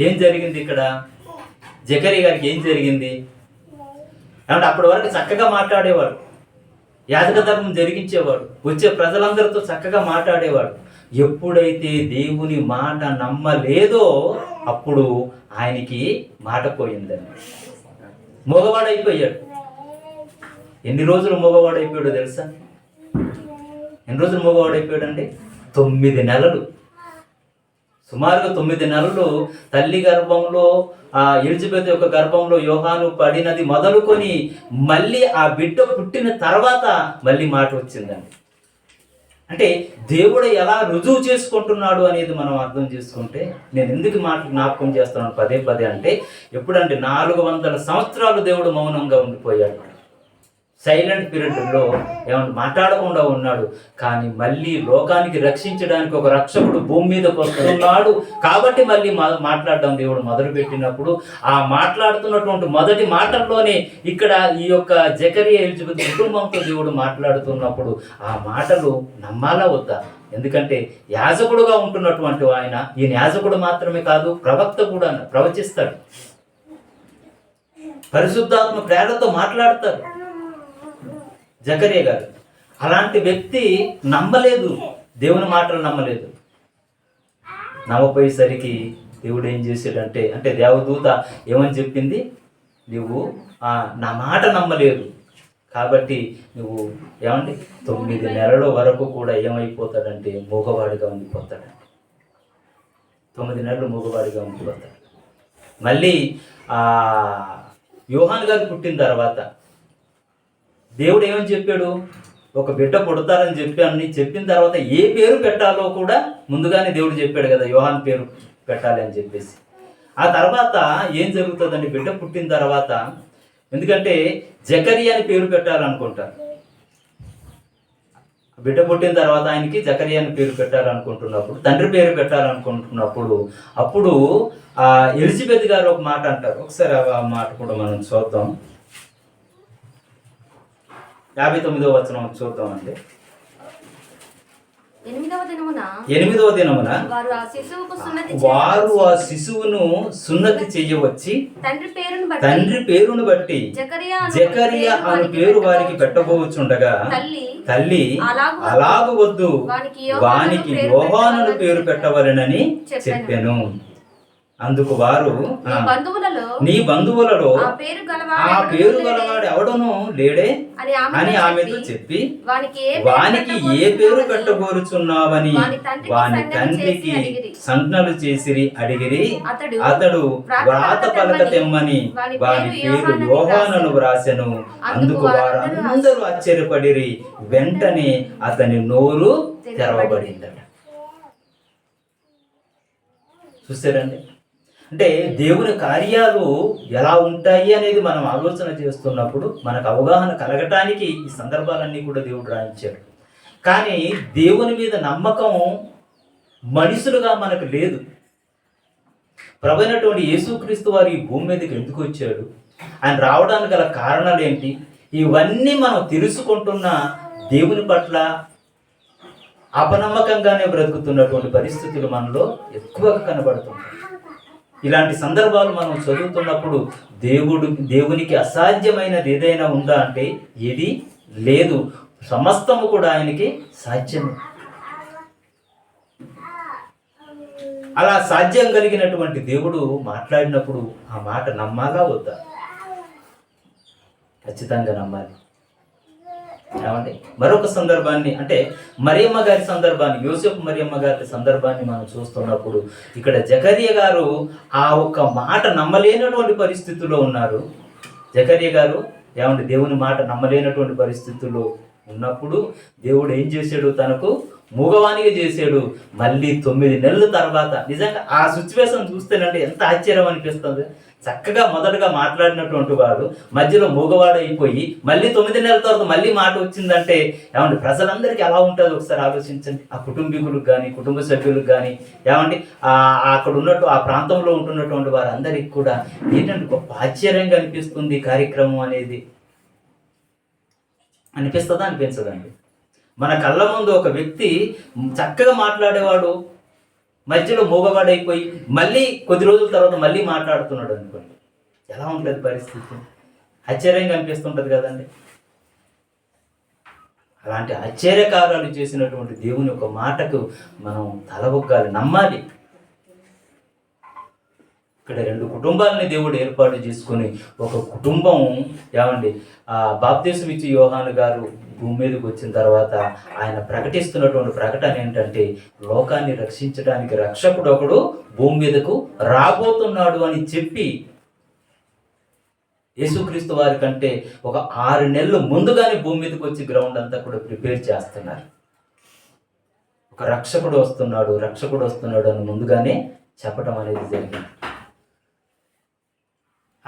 ఏం జరిగింది ఇక్కడ? జకరియా గారికి ఏం జరిగింది ఏమంటే అప్పటి వరకు చక్కగా మాట్లాడేవాడు, యాజక ధర్మం జరిగించేవాడు, వచ్చే ప్రజలందరితో చక్కగా మాట్లాడేవాడు. ఎప్పుడైతే దేవుని మాట నమ్మలేదో అప్పుడు ఆయనకి మాట పోయిందండి, మగవాడైపోయాడు. ఎన్ని రోజులు మగవాడైపోయాడో తెలుసా? ఎన్ని రోజులు మగవాడైపోయాడండి? 9 నెలలు. సుమారుగా 9 నెలలు తల్లి గర్భంలో, ఎలిజబెత్ యొక్క గర్భంలో యోహాను పడినది మొదలుకొని మళ్ళీ ఆ బిడ్డ పుట్టిన తర్వాత మళ్ళీ మాట వచ్చిందండి. అంటే దేవుడు ఎలా రుజువు చేసుకుంటున్నాడు అనేది మనం అర్థం చేసుకుంటే, నేను ఎందుకు మాట జ్ఞాపకం చేస్తున్నాను పదే అంటే, ఎప్పుడంటే 400 సంవత్సరాలు దేవుడు మౌనంగా ఉండిపోయాడు. సైలెంట్ పీరియడ్లో ఏమన్నా మాట్లాడకుండా ఉన్నాడు. కానీ మళ్ళీ లోకానికి రక్షించడానికి ఒక రక్షకుడు భూమి మీదకి వస్తున్నాడు కాబట్టి మళ్ళీ మాట్లాడడం దేవుడు మొదలుపెట్టినప్పుడు ఆ మాట్లాడుతున్నటువంటి మొదటి మాటల్లోనే ఇక్కడ ఈ యొక్క జకరియా ఎలిజబెత్ కుటుంబంతో దేవుడు మాట్లాడుతున్నప్పుడు ఆ మాటలు నమ్మాలా వద్దా? ఎందుకంటే యాజకుడుగా ఉంటున్నటువంటి ఆయన, ఈయన యాజకుడు మాత్రమే కాదు, ప్రవక్త కూడా, ప్రవచిస్తాడు, పరిశుద్ధాత్మ ప్రేరణతో మాట్లాడతారు జకరియా గారు. అలాంటి వ్యక్తి నమ్మలేదు, దేవుని మాటలు నమ్మలేదు. నమ్మపోయేసరికి దేవుడు ఏం చేశాడంటే, అంటే దేవదూత ఏమని చెప్పింది, నువ్వు నా మాట నమ్మలేదు కాబట్టి నువ్వు ఏమంటే 9 నెలల వరకు కూడా ఏమైపోతాడంటే మూగవాడిగా ఉండిపోతాడండి. 9 నెలలు మూగవాడిగా ఉండిపోతాడు. మళ్ళీ యోహాను గారు పుట్టిన తర్వాత దేవుడు ఏమని చెప్పాడు, ఒక బిడ్డ పుడతారని చెప్పిన తర్వాత ఏ పేరు పెట్టాలో కూడా ముందుగానే దేవుడు చెప్పాడు కదా, యోహాను పేరు పెట్టాలి అని చెప్పేసి. ఆ తర్వాత ఏం జరుగుతుందండి, బిడ్డ పుట్టిన తర్వాత, ఎందుకంటే జకరియా అని పేరు పెట్టాలనుకుంటారు. బిడ్డ పుట్టిన తర్వాత ఆయనకి జకరియా అని పేరు పెట్టాలనుకుంటున్నప్పుడు, తండ్రి పేరు పెట్టాలనుకుంటున్నప్పుడు, అప్పుడు ఎలిజబెత్ గారు ఒక మాట అంటారు. ఒకసారి ఆ మాట కూడా మనం చూద్దాం. 59వ వచనం చూద్దాం. అంటే 8వ దినమున వారు ఆ శిశువును సున్నతి చెయ్యవచ్చి తండ్రి పేరును బట్టి జకరియా అను పేరు వారికి పెట్టబోచుండగా తల్లి అలాగు వద్దు, వానికి యోహాను పేరు పెట్టవలెనని చెప్పాను. అందుకు వారు, నీ బంధువులలో ఆ పేరు గలవాడు ఎవడను లేడే అని ఆమెతో చెప్పి, వానికి ఏ పేరు పెట్టబోరుచున్నావని వాని తండ్రికి సంజ్ఞలు చేసిరి అడిగిరి. అతడు వ్రాత పలక తెమ్మని వాని పేరు యోహానును వ్రాసెను. అందుకు వారందరూ ఆశ్చర్యపడిరి. వెంటనే అతని నోరు తెరవబడిందట. చూసారండి, అంటే దేవుని కార్యాలు ఎలా ఉంటాయి అనేది మనం ఆలోచన చేస్తున్నప్పుడు మనకు అవగాహన కలగటానికి ఈ సందర్భాలన్నీ కూడా దేవుడు రాయించాడు. కానీ దేవుని మీద నమ్మకం మనుషులుగా మనకు లేదు. ప్రభువైనటువంటి యేసుక్రీస్తు వారు ఈ భూమి మీదకి ఎందుకు వచ్చాడు, ఆయన రావడానికి గల కారణాలు ఏంటి, ఇవన్నీ మనం తెలుసుకుంటున్న దేవుని పట్ల అపనమ్మకంగానే బ్రతుకుతున్నటువంటి పరిస్థితులు మనలో ఎక్కువగా కనబడుతుంటాయి. ఇలాంటి సందర్భాలు మనం చదువుతున్నప్పుడు దేవునికి అసాధ్యమైనది ఏదైనా ఉందా అంటే ఏది లేదు, సమస్తము కూడా ఆయనకి సాధ్యమే. అలా సాధ్యం కలిగినటువంటి దేవుడు మాట్లాడినప్పుడు ఆ మాట నమ్మాలా వద్దా? ఖచ్చితంగా నమ్మాలి. ఏమండి, మరొక సందర్భాన్ని, అంటే మరియమ్మ గారి సందర్భాన్ని, యోసేపు మరియమ్మ గారి సందర్భాన్ని మనం చూస్తున్నప్పుడు ఇక్కడ జకరియా గారు ఆ ఒక్క మాట నమ్మలేనటువంటి పరిస్థితుల్లో ఉన్నారు. జకరియా గారు ఏమంటే దేవుని మాట నమ్మలేనటువంటి పరిస్థితుల్లో ఉన్నప్పుడు దేవుడు ఏం చేశాడు, తనకు మూగవానిగా చేశాడు. మళ్ళీ 9 నెలల తర్వాత, నిజంగా ఆ సిచ్యువేషన్ చూస్తేనంటే ఎంత ఆశ్చర్యం అనిపిస్తుంది. చక్కగా మొదటగా మాట్లాడినటువంటి వాడు మధ్యలో మూగవాడు అయిపోయి మళ్ళీ 9 నెలల తర్వాత మళ్ళీ మాట వచ్చిందంటే ఏమండి, ప్రజలందరికీ ఎలా ఉంటుంది ఒకసారి ఆలోచించండి. ఆ కుటుంబీకులకు కానీ, కుటుంబ సభ్యులకు కానీ, ఏమండి అక్కడ ఉన్నట్టు ఆ ప్రాంతంలో ఉంటున్నటువంటి వారందరికీ కూడా ఏంటంటే గొప్ప ఆశ్చర్యంగా అనిపిస్తుంది కార్యక్రమం అనేది. అనిపిస్తుందా? అనిపించదండి. మన కళ్ళ ముందు ఒక వ్యక్తి చక్కగా మాట్లాడేవాడు మధ్యలో మూగవాడైపోయి మళ్ళీ కొద్ది రోజుల తర్వాత మళ్ళీ మాట్లాడుతున్నాడు అనుకోండి, ఎలా ఉంటుంది పరిస్థితి? ఆశ్చర్యంగా అనిపిస్తుంటుంది కదండి. అలాంటి ఆశ్చర్యకార్యాలు చేసినటువంటి దేవుని ఒక మాటకు మనం తలబొగ్గాలి, నమ్మాలి. ఇక్కడ 2 కుటుంబాలని దేవుడు ఏర్పాటు చేసుకొని ఒక కుటుంబం ఏమండి బాప్తిసం ఇచ్చి యోహాను గారు భూమి మీదకి వచ్చిన తర్వాత ఆయన ప్రకటిస్తున్నటువంటి ప్రకటన ఏంటంటే, లోకాన్ని రక్షించడానికి రక్షకుడు ఒకడు భూమి మీదకు రాబోతున్నాడు అని చెప్పి యేసుక్రీస్తు వారి కంటే ఒక 6 నెలలు ముందుగానే భూమి మీదకి వచ్చి గ్రౌండ్ అంతా కూడా ప్రిపేర్ చేస్తున్నారు. ఒక రక్షకుడు వస్తున్నాడు అని ముందుగానే చెప్పడం అనేది జరిగింది.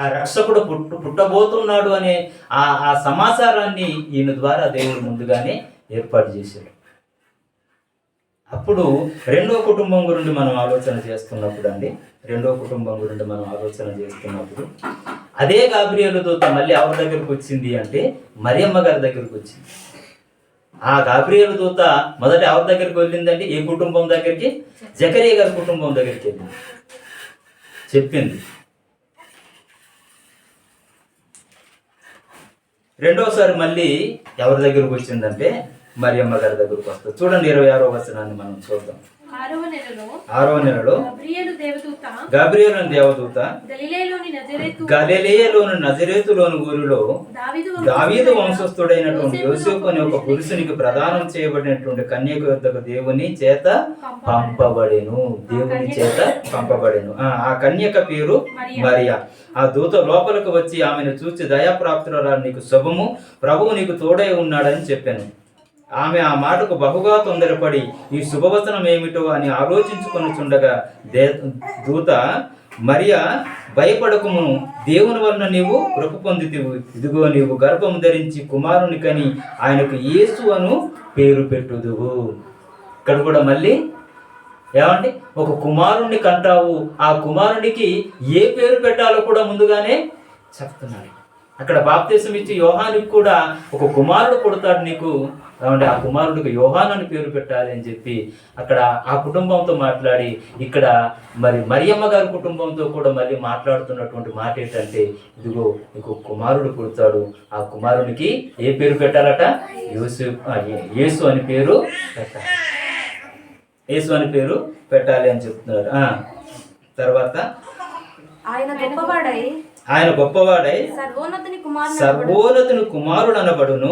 ఆ రక్షకుడు పుట్టబోతున్నాడు అనే ఆ సమాచారాన్ని ఈయన ద్వారా దేవుడు ముందుగానే ఏర్పాటు చేశాడు. అప్పుడు రెండో కుటుంబం గురించి మనం ఆలోచన చేస్తున్నప్పుడు అదే గాబ్రియేలు దూత మళ్ళీ ఎవరి దగ్గరకు వచ్చింది అంటే మరియమ్మ గారి దగ్గరకు వచ్చింది. ఆ గాబ్రియేలు దూత మొదట ఎవరి దగ్గరికి వెళ్ళిందంటే ఏ కుటుంబం దగ్గరికి? జకరియా గారి కుటుంబం దగ్గరికి వెళ్ళింది, చెప్పింది. రెండోసారి మళ్ళీ ఎవరి దగ్గరకు వచ్చిందంటే మరియమ్మ గారి దగ్గరకు వస్తుంది. చూడండి 26వ వచనాన్ని మనం చూద్దాం. 6వ నెలలో గాబ్రియేలు దేవదూత గలిలయలోని నజరేతులోని ఊరిలో దావీదు వంశస్థుడైనటువంటి యోసేపు అనే ఒక పురుషునికి ప్రదానం చేయబడినటువంటి కన్యక యొద్దకు దేవుని చేత పంపబడెను. ఆ కన్యక పేరు మరియా. ఆ దూత లోపలికి వచ్చి ఆమెను చూచి దయాప్రాప్తురాలు, నీకు శుభము, ప్రభువు నీకు తోడై ఉన్నాడని చెప్పాను. ఆమె ఆ మాటకు బహుగా తొందరపడి ఈ శుభవచనం ఏమిటో అని ఆలోచించుకొనుచుండగా దూత, మరియా, భయపడకుము, దేవుని వలన నీవు కృప పొందితివు. ఇదిగో నీవు గర్భం ధరించి కుమారుని కని ఆయనకు యేసు అను పేరు పెట్టుదువు. ఇక్కడ కూడా మళ్ళీ ఏమండి, ఒక కుమారుణ్ణి కంటావు, ఆ కుమారునికి ఏ పేరు పెట్టాలో కూడా ముందుగానే చెప్తున్నాడు. అక్కడ బాప్తిసం ఇచ్చి యోహానికి కూడా ఒక కుమారుడు పుడతాడు నీకు, కాబట్టి ఆ కుమారుడికి యోహాను అని పేరు పెట్టాలి అని చెప్పి అక్కడ ఆ కుటుంబంతో మాట్లాడి, ఇక్కడ మరి మరియమ్మ గారి కుటుంబంతో కూడా మళ్ళీ మాట్లాడుతున్నటువంటి మాట ఏంటంటే, ఇదిగో నీకు కుమారుడు పుడతాడు, ఆ కుమారునికి ఏ పేరు పెట్టాలట? యేసు అని పేరు పెట్టాలి, యేసు అని పేరు పెట్టాలి అని చెప్తున్నారు. తర్వాత ఆయన గొప్పవాడై సర్వోన్నతుని కుమారుడు అనబడును,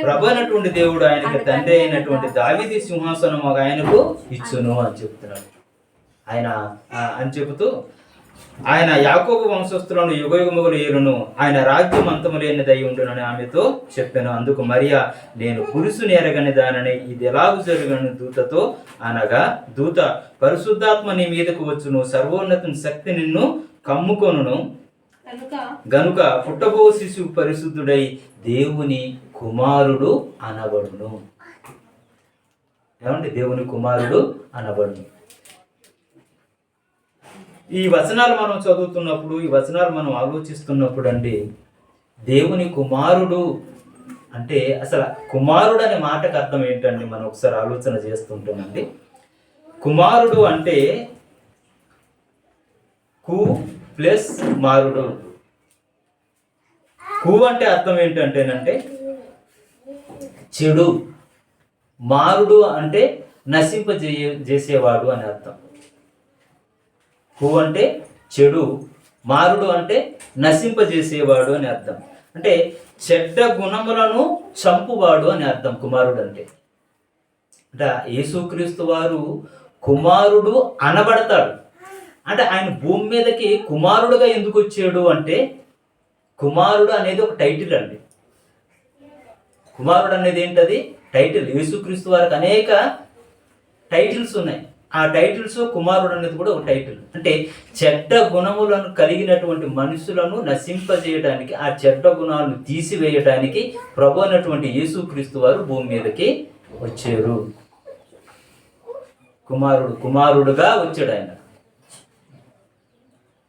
ప్రభు అయినటువంటి దేవుడు ఆయనకి తండ్రి అయినటువంటి దావీదు సింహాసనం ఆయనకు ఇచ్చును అని చెప్తున్నాడు. ఆయన అని చెబుతూ, ఆయన యాకోబు వంశస్థులను యుగయుగములు ఏలును, ఆయన రాజ్యం అంతము లేనిదై ఉండునని ఆమెతో చెప్పాను. అందుకు మరియా, నేను పురుషుని ఎరగని దానని ఇది ఎలాగూ జరగని దూతతో అనగా, దూత, పరిశుద్ధాత్మ నీ మీదకు వచ్చును, సర్వోన్నతుని శక్తి నిన్ను కమ్ముకొనును గనుక పుట్టబో శిశువు పరిశుద్ధుడై దేవుని కుమారుడు అనబడును. ఏమండి, దేవుని కుమారుడు అనబడును. ఈ వచనాలు మనం చదువుతున్నప్పుడు, ఈ వచనాలు మనం ఆలోచిస్తున్నప్పుడు అండి, దేవుని కుమారుడు అంటే అసలు కుమారుడు అనే మాటకు అర్థం ఏంటండి? మనం ఒకసారి ఆలోచన చేస్తుంటామండి. కుమారుడు అంటే కు ప్లస్ మారుడు. కు అంటే అర్థం ఏంటంటేనంటే చెడు, మారుడు అంటే నశింపజేసేవాడు అని అర్థం. కు అంటే చెడు, మారుడు అంటే నశింపజేసేవాడు అని అర్థం. అంటే చెడ్డ గుణములను చంపువాడు అని అర్థం కుమారుడు అంటే. అంటే యేసుక్రీస్తు వారు కుమారుడు అనబడతాడు. అంటే ఆయన భూమి మీదకి కుమారుడుగా ఎందుకు వచ్చాడు అంటే, కుమారుడు అనేది ఒక టైటిల్ అండి. కుమారుడు అనేది ఏంటది? టైటిల్. యేసుక్రీస్తు వారికి అనేక టైటిల్స్ ఉన్నాయి. ఆ టైటిల్స్ కుమారుడు అనేది కూడా ఒక టైటిల్. అంటే చెడ్డ గుణములను కలిగినటువంటి మనుషులను నశింపజేయడానికి, ఆ చెడ్డ గుణాలను తీసివేయడానికి ప్రభు అయినటువంటి యేసుక్రీస్తు వారు భూమి మీదకి వచ్చారు. కుమారుడుగా వచ్చాడు. ఆయన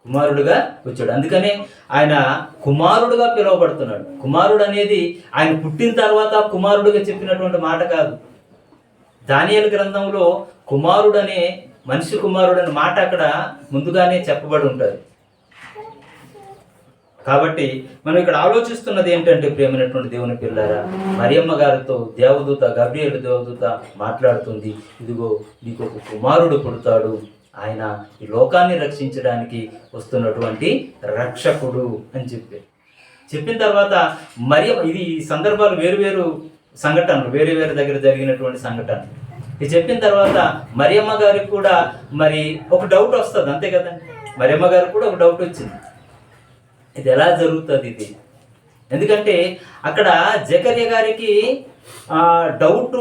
కుమారుడుగా వచ్చాడు. అందుకనే ఆయన కుమారుడుగా పిలువబడుతున్నాడు. కుమారుడు అనేది ఆయన పుట్టిన తర్వాత కుమారుడుగా చెప్పినటువంటి మాట కాదు. దానియేలు గ్రంథంలో కుమారుడు అనే మనిషి కుమారుడు అనే మాట అక్కడ ముందుగానే చెప్పబడి ఉంటుంది. కాబట్టి మనం ఇక్కడ ఆలోచిస్తున్నది ఏంటంటే, ప్రియమైనటువంటి దేవుని పిల్లారా, మరియమ్మ గారితో దేవదూత గాబ్రియేలు దేవదూత మాట్లాడుతుంది. ఇదిగో నీకు ఒక కుమారుడు పుడతాడు, ఆయన ఈ లోకాన్ని రక్షించడానికి వస్తున్నటువంటి రక్షకుడు అని చెప్పిన తర్వాత ఇది సందర్భాలు వేరు సంఘటనలు, వేరే దగ్గర జరిగినటువంటి సంఘటనలు. ఇది చెప్పిన తర్వాత మరియమ్మ గారికి కూడా మరి ఒక డౌట్ వస్తుంది, అంతే కదండి. మరియమ్మ గారికి కూడా ఒక డౌట్ వచ్చింది, ఇది ఎలా జరుగుతుంది ఇది? ఎందుకంటే అక్కడ జకర్యా గారికి డౌట్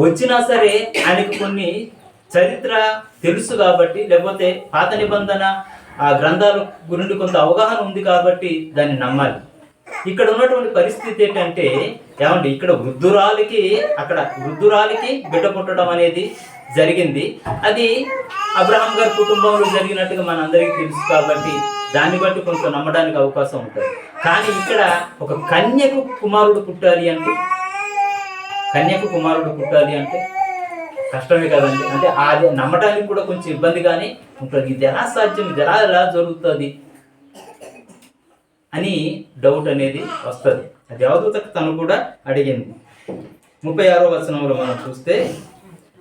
వచ్చినా సరే ఆయనకు కొన్ని చరిత్ర తెలుసు కాబట్టి, లేకపోతే పాత నిబంధన ఆ గ్రంథాల గురించి కొంత అవగాహన ఉంది కాబట్టి దాన్ని నమ్మాలి. ఇక్కడ ఉన్నటువంటి పరిస్థితి ఏంటంటే ఏమండి, ఇక్కడ వృద్ధురాలికి బిడ్డ పుట్టడం అనేది జరిగింది. అది అబ్రహాం గారి కుటుంబంలో జరిగినట్టుగా మనందరికీ తెలుసు కాబట్టి దాన్ని బట్టి కొంత నమ్మడానికి అవకాశం ఉంటుంది. కానీ ఇక్కడ ఒక కన్యకు కుమారుడు పుట్టాలి అంటే కష్టమే కదండి. అంటే అది నమ్మడానికి కూడా కొంచెం ఇబ్బందిగానే ఉంటుంది. ఇది ఎలా సాధ్యం, ఇది ఎలా జరుగుతుంది అని డౌట్ అనేది వస్తుంది. దేవదూతకు తను కూడా అడిగింది. 36వ వచనంలో మనం చూస్తే,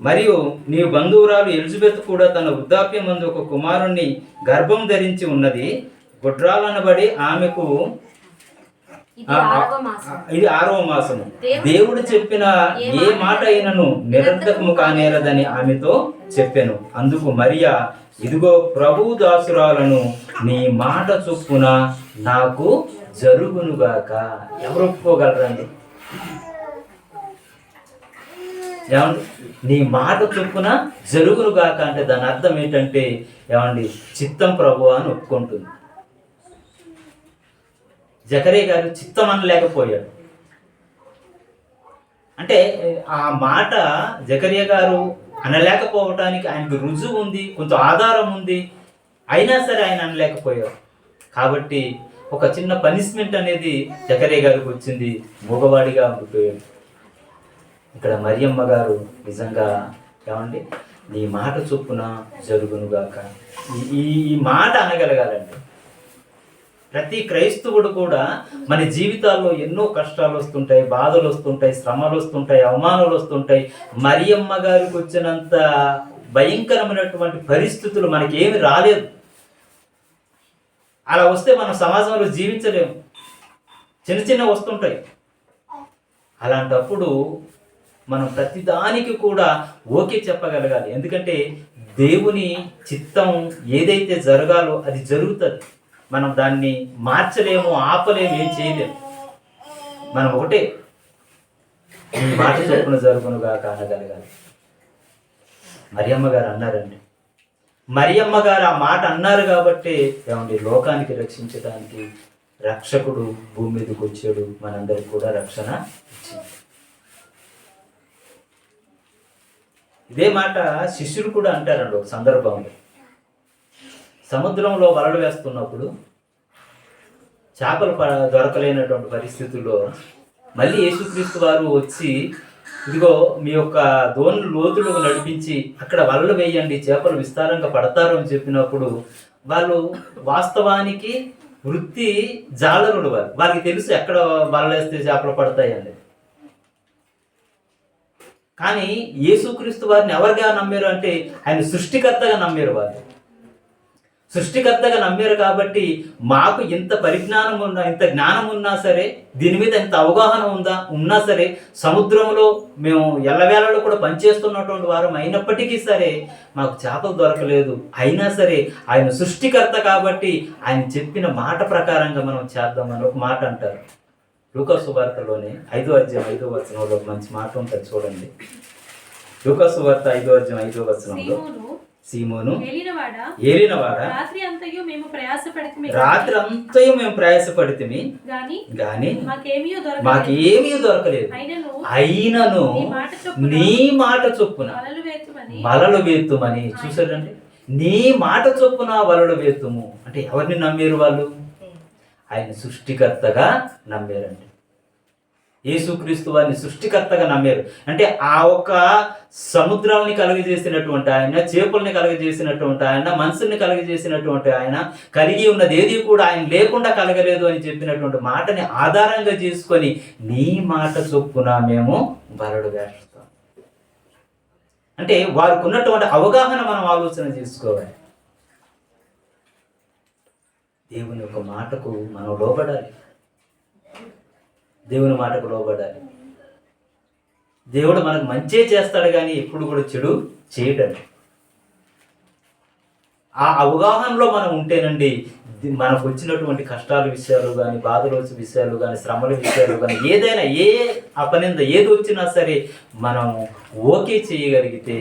మరియు నీ బంధువురాలు ఎలిజబెత్ కూడా తన వృద్ధాప్యమందు ఒక కుమారుణ్ణి గర్భం ధరించి ఉన్నది. గుడ్రాలనబడి ఆమెకు ఇది 6వ మాసము. దేవుడు చెప్పిన ఏ మాట అయినను నిరర్ధకము కానేరదని ఆమెతో చెప్పెను. అందుకు మరియా, ఇదిగో ప్రభువు దాసురాలను, నీ మాట చొప్పున నాకు జరుగునుగాక. ఎవరు ఒప్పుకోగలరండి? ఏమండి, నీ మాట చొప్పున జరుగునుగాక అంటే దాని అర్థం ఏంటంటే ఏమండి, చిత్తం ప్రభువా అని ఒప్పుకుంటుంది. జకరియా గారు చిత్తం అనలేకపోయాడు. అంటే ఆ మాట జకరియా గారు అనలేకపోవటానికి ఆయనకు రుజువు ఉంది, కొంచెం ఆధారం ఉంది. అయినా సరే ఆయన అనలేకపోయారు. కాబట్టి ఒక చిన్న పనిష్మెంట్ అనేది జకరియా గారికి వచ్చింది, మూగవాడిగా ఉండిపోయాడు. ఇక్కడ మరియమ్మ గారు నిజంగా ఏమండి, నీ మాట చొప్పున జరుగునుగాక, ఈ మాట అనగలగాలండి. ప్రతి క్రైస్తవుడు కూడా మన జీవితాల్లో ఎన్నో కష్టాలు వస్తుంటాయి, బాధలు వస్తుంటాయి, శ్రమలు వస్తుంటాయి, అవమానాలు వస్తుంటాయి. మరియమ్మ గారికి వచ్చినంత భయంకరమైనటువంటి పరిస్థితులు మనకి ఏమి రాలేదు. అలా వస్తే మనం సమాజంలో జీవించలేము. చిన్న వస్తుంటాయి. అలాంటప్పుడు మనం ప్రతిదానికి కూడా ఓకే చెప్పగలగాలి. ఎందుకంటే దేవుని చిత్తం ఏదైతే జరగాలో అది జరుగుతుంది. మనం దాన్ని మార్చలేము, ఆపలేము, ఏం చేయలేము. మనం ఒకటే ఈ మాట చొప్పున జరుగునుగా అనగలగాలి. మరియమ్మ గారు అన్నారండి. మరియమ్మ గారు ఆ మాట అన్నారు కాబట్టి ఏమండి, లోకానికి రక్షించడానికి రక్షకుడు భూమి మీదకి వచ్చాడు, మనందరికి కూడా రక్షణ ఇచ్చింది. ఇదే మాట శిష్యులు కూడా అంటారండి. ఒక సందర్భంలో సముద్రంలో వలలు వేస్తున్నప్పుడు చేపలు దొరకలేనటువంటి పరిస్థితుల్లో మళ్ళీ యేసుక్రీస్తు వారు వచ్చి, ఇదిగో మీ యొక్క దోణి లోతులకు నడిపించి అక్కడ వలలు వేయండి, చేపలు విస్తారంగా పడతారు అని చెప్పినప్పుడు వాళ్ళు వాస్తవానికి వృత్తి జాలరుడు. వారికి తెలుసు ఎక్కడ వలలు వేస్తే చేపలు పడతాయండి. కానీ యేసుక్రీస్తు వారిని ఎవరిగా నమ్మారు అంటే ఆయన సృష్టికర్తగా నమ్మారు. వారు సృష్టికర్తగా నమ్మారు కాబట్టి మాకు ఇంత పరిజ్ఞానం ఉన్నా, ఇంత జ్ఞానం ఉన్నా సరే, దీని మీద ఇంత అవగాహన ఉన్నా సరే, సముద్రంలో మేము ఎల్లవేళలో కూడా పనిచేస్తున్నటువంటి వారం అయినప్పటికీ సరే మాకు చేపలు దొరకలేదు. అయినా సరే ఆయన సృష్టికర్త కాబట్టి ఆయన చెప్పిన మాట ప్రకారంగా మనం చేద్దామని ఒక మాట అంటారు. లూకా సువార్తలోనే 5వ అధ్యాయం 5వ వచనంలో మంచి మాట ఉంటుంది చూడండి. లూకా సువార్త 5వ అధ్యాయం 5వ వచనంలో, సీమోను ఏలినవాడా, రాత్రి అంతయు మేము ప్రయాసపడితిమి గాని మాకేమీ దొరకలేదు. అయినను నీ మాట చొప్పున వలలు వేత్తుమని. చూసారండి, నీ మాట చొప్పున వలలు వేత్తుము అంటే ఎవరిని నమ్మారు? వాళ్ళు ఆయన సృష్టికర్తగా నమ్మారండి. యేసుక్రీస్తు వారిని సృష్టికర్తగా నమ్మారు. అంటే ఆ ఒక సముద్రాన్ని కలుగజేసినటువంటి ఆయన, చేపల్ని కలుగజేసినటువంటి ఆయన, మనసుని కలుగజేసినటువంటి ఆయన, కలిగి ఉన్నది ఏది కూడా ఆయన లేకుండా కలగలేదు అని చెప్పినటువంటి మాటని ఆధారంగా చేసుకొని నీ మాట చొప్పున మేము వలలు వేస్తాం అంటే వారికి ఉన్నటువంటి అవగాహన మనం ఆలోచన చేసుకోవాలి. దేవుని యొక్క మాటకు మనం లోబడాలి. దేవుని మాటకు లోబడాలి. దేవుడు మనకు మంచే చేస్తాడు కానీ ఎప్పుడు కూడా చెడు చేయడండి. ఆ అవగాహనలో మనం ఉంటేనండి మనకు వచ్చినటువంటి కష్టాల విషయాలు కానీ, బాధల విషయాలు కానీ, శ్రమల విషయాలు కానీ, ఏదైనా ఏ అపనింద ఏది వచ్చినా సరే మనం ఓకే చేయగలిగితే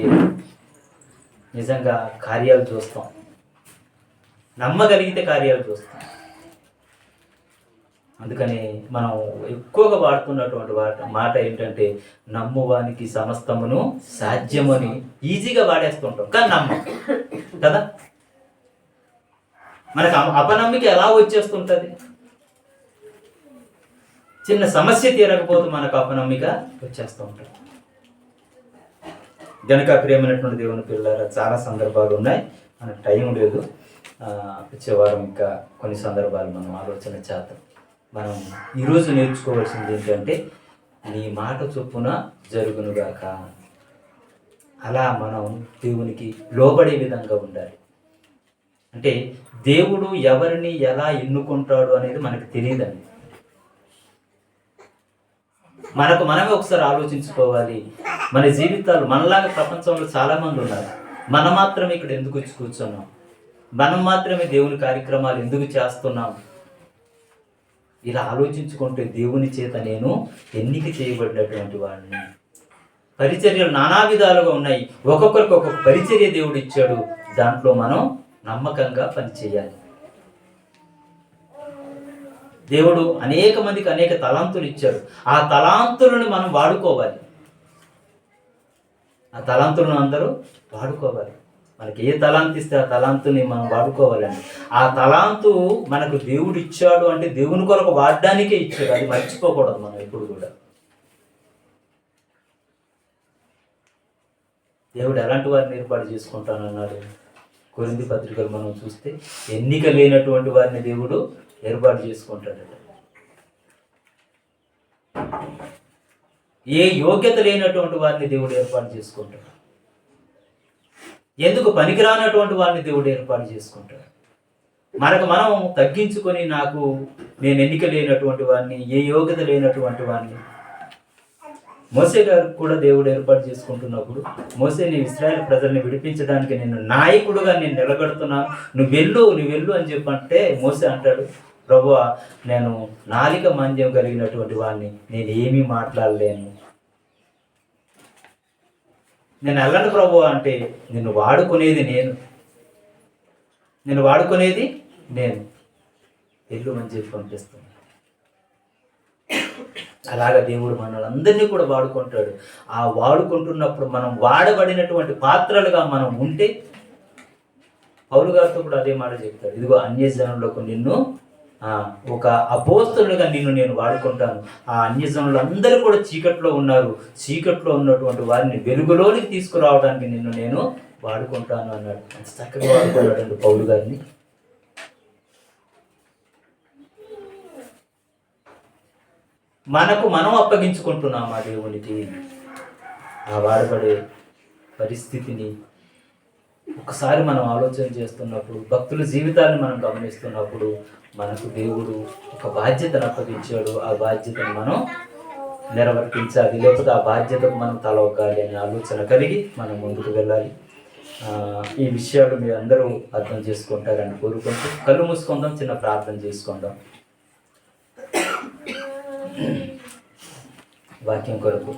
నిజంగా కార్యాలు చూస్తాం. నమ్మగలిగితే కార్యాలు చూస్తాం. అందుకని మనం ఎక్కువగా వాడుతున్నటువంటి మాట ఏంటంటే నమ్మువానికి సమస్తమును సాధ్యమని ఈజీగా వాడేస్తుంటాం, కానీ నమ్మం కదా. మనకు అపనమ్మిక ఎలా వచ్చేస్తుంటుంది? చిన్న సమస్య తీరకపోతే మనకు అపనమ్మిక వచ్చేస్తూ ఉంటుంది. గనుక ప్రియమైనటువంటి దేవుని పిల్లలారా, చాలా సందర్భాలు ఉన్నాయి, మనకు టైం లేదు. వచ్చే వారం ఇంకా కొన్ని సందర్భాలు మనం ఆలోచన చేద్దాం. మనం ఈరోజు నేర్చుకోవాల్సింది ఏంటంటే నీ మాట చొప్పున జరుగునుగాక. అలా మనం దేవునికి లోబడే విధంగా ఉండాలి. అంటే దేవుడు ఎవరిని ఎలా ఎన్నుకుంటాడు అనేది మనకు తెలియదండి. మనకు మనమే ఒకసారి ఆలోచించుకోవాలి. మన జీవితాలు మనలాగా ప్రపంచంలో చాలామంది ఉన్నారు. మనం మాత్రమే ఇక్కడ ఎందుకు వచ్చి కూర్చున్నాం? మనం మాత్రమే దేవుని కార్యక్రమాలు ఎందుకు చేస్తున్నాం? ఇలా ఆలోచించుకుంటే దేవుని చేత నేను ఎన్నిక చేయబడినటువంటి వాడిని. పరిచర్యలు నానా విధాలుగా ఉన్నాయి. ఒక్కొక్కరికి ఒక్కొక్క పరిచర్య దేవుడు ఇచ్చాడు. దాంట్లో మనం నమ్మకంగా పనిచేయాలి. దేవుడు అనేక మందికి అనేక తలాంతులు ఇచ్చాడు. ఆ తలాంతులను మనం వాడుకోవాలి. ఆ తలాంతులను అందరూ వాడుకోవాలి. మనకి ఏ తలాంతు ఇస్తే ఆ తలాంతుని మనం వాడుకోవాలండి. ఆ తలాంతు మనకు దేవుడు ఇచ్చాడు అంటే దేవుని కొరకు వాడడానికే ఇచ్చాడు. అది మర్చిపోకూడదు మనం ఎప్పుడు కూడా. దేవుడు ఎలాంటి వారిని ఏర్పాటు చేసుకుంటానన్నాడు? కొరింథీ పత్రికలు మనం చూస్తే ఎన్నిక లేనటువంటి వారిని దేవుడు ఏర్పాటు చేసుకుంటాడట. ఏ యోగ్యత లేనటువంటి వారిని దేవుడు ఏర్పాటు చేసుకుంటాడు. ఎందుకు పనికిరానటువంటి వారిని దేవుడు ఏర్పాటు చేసుకుంటాడు. మనకు మనం తగ్గించుకొని నేను ఎన్నిక లేనటువంటి వారిని, ఏ యోగ్యత లేనటువంటి వారిని. మోసే గారు కూడా దేవుడు ఏర్పాటు చేసుకుంటున్నప్పుడు, మోసే నీ ఇశ్రాయేలు ప్రజల్ని విడిపించడానికి నేను నాయకుడుగా నేను నిలబెడుతున్నాను, నువ్వు వెళ్ళు అని చెప్పంటే మోసే అంటాడు, ప్రభువా నేను నాలిక మాంద్యం కలిగినటువంటి వాడిని, నేను ఏమీ మాట్లాడలేను, నేను వెళ్ళను ప్రభువా అంటే నిన్ను వాడుకునేది నేను వెళ్ళు అని చెప్పి పంపిస్తాను. అలాగా దేవుడు మనల్ని అందరినీ కూడా వాడుకుంటాడు. ఆ వాడుకుంటున్నప్పుడు మనం వాడబడినటువంటి పాత్రలుగా మనం ఉంటే, పౌలు గారితో కూడా అదే మాట చెప్తాడు, ఇదిగో అన్యజనులకు నిన్ను ఒక అపోస్తలుగా నేను వాడుకుంటాను. ఆ అన్యజనులందరూ కూడా చీకట్లో ఉన్నారు, చీకట్లో ఉన్నటువంటి వారిని వెలుగులోనికి తీసుకురావడానికి నేను వాడుకుంటాను అన్నాడు. అంత చక్కగా వాడుకున్నాడండి పౌలు గారిని. మనకు మనం అప్పగించుకుంటున్నాం ఆ దేవునికి. ఆ వాడబడే పరిస్థితిని ఒకసారి మనం ఆలోచన చేస్తున్నప్పుడు, భక్తుల జీవితాన్ని మనం గమనిస్తున్నప్పుడు, మనకు దేవుడు ఒక బాధ్యతను అప్పగించాడు. ఆ బాధ్యతను మనం నిర్వర్తించాలి, లేకపోతే ఆ బాధ్యతకు మనం తలవగాలి అనే ఆలోచన కలిగి మనం ముందుకు వెళ్ళాలి. ఈ విషయాలు మీరు అందరూ అర్థం చేసుకుంటారని కోరుకుంటూ కళ్ళు మూసుకుందాం, చిన్న ప్రార్థన చేసుకుందాం. వాక్యం కొరకు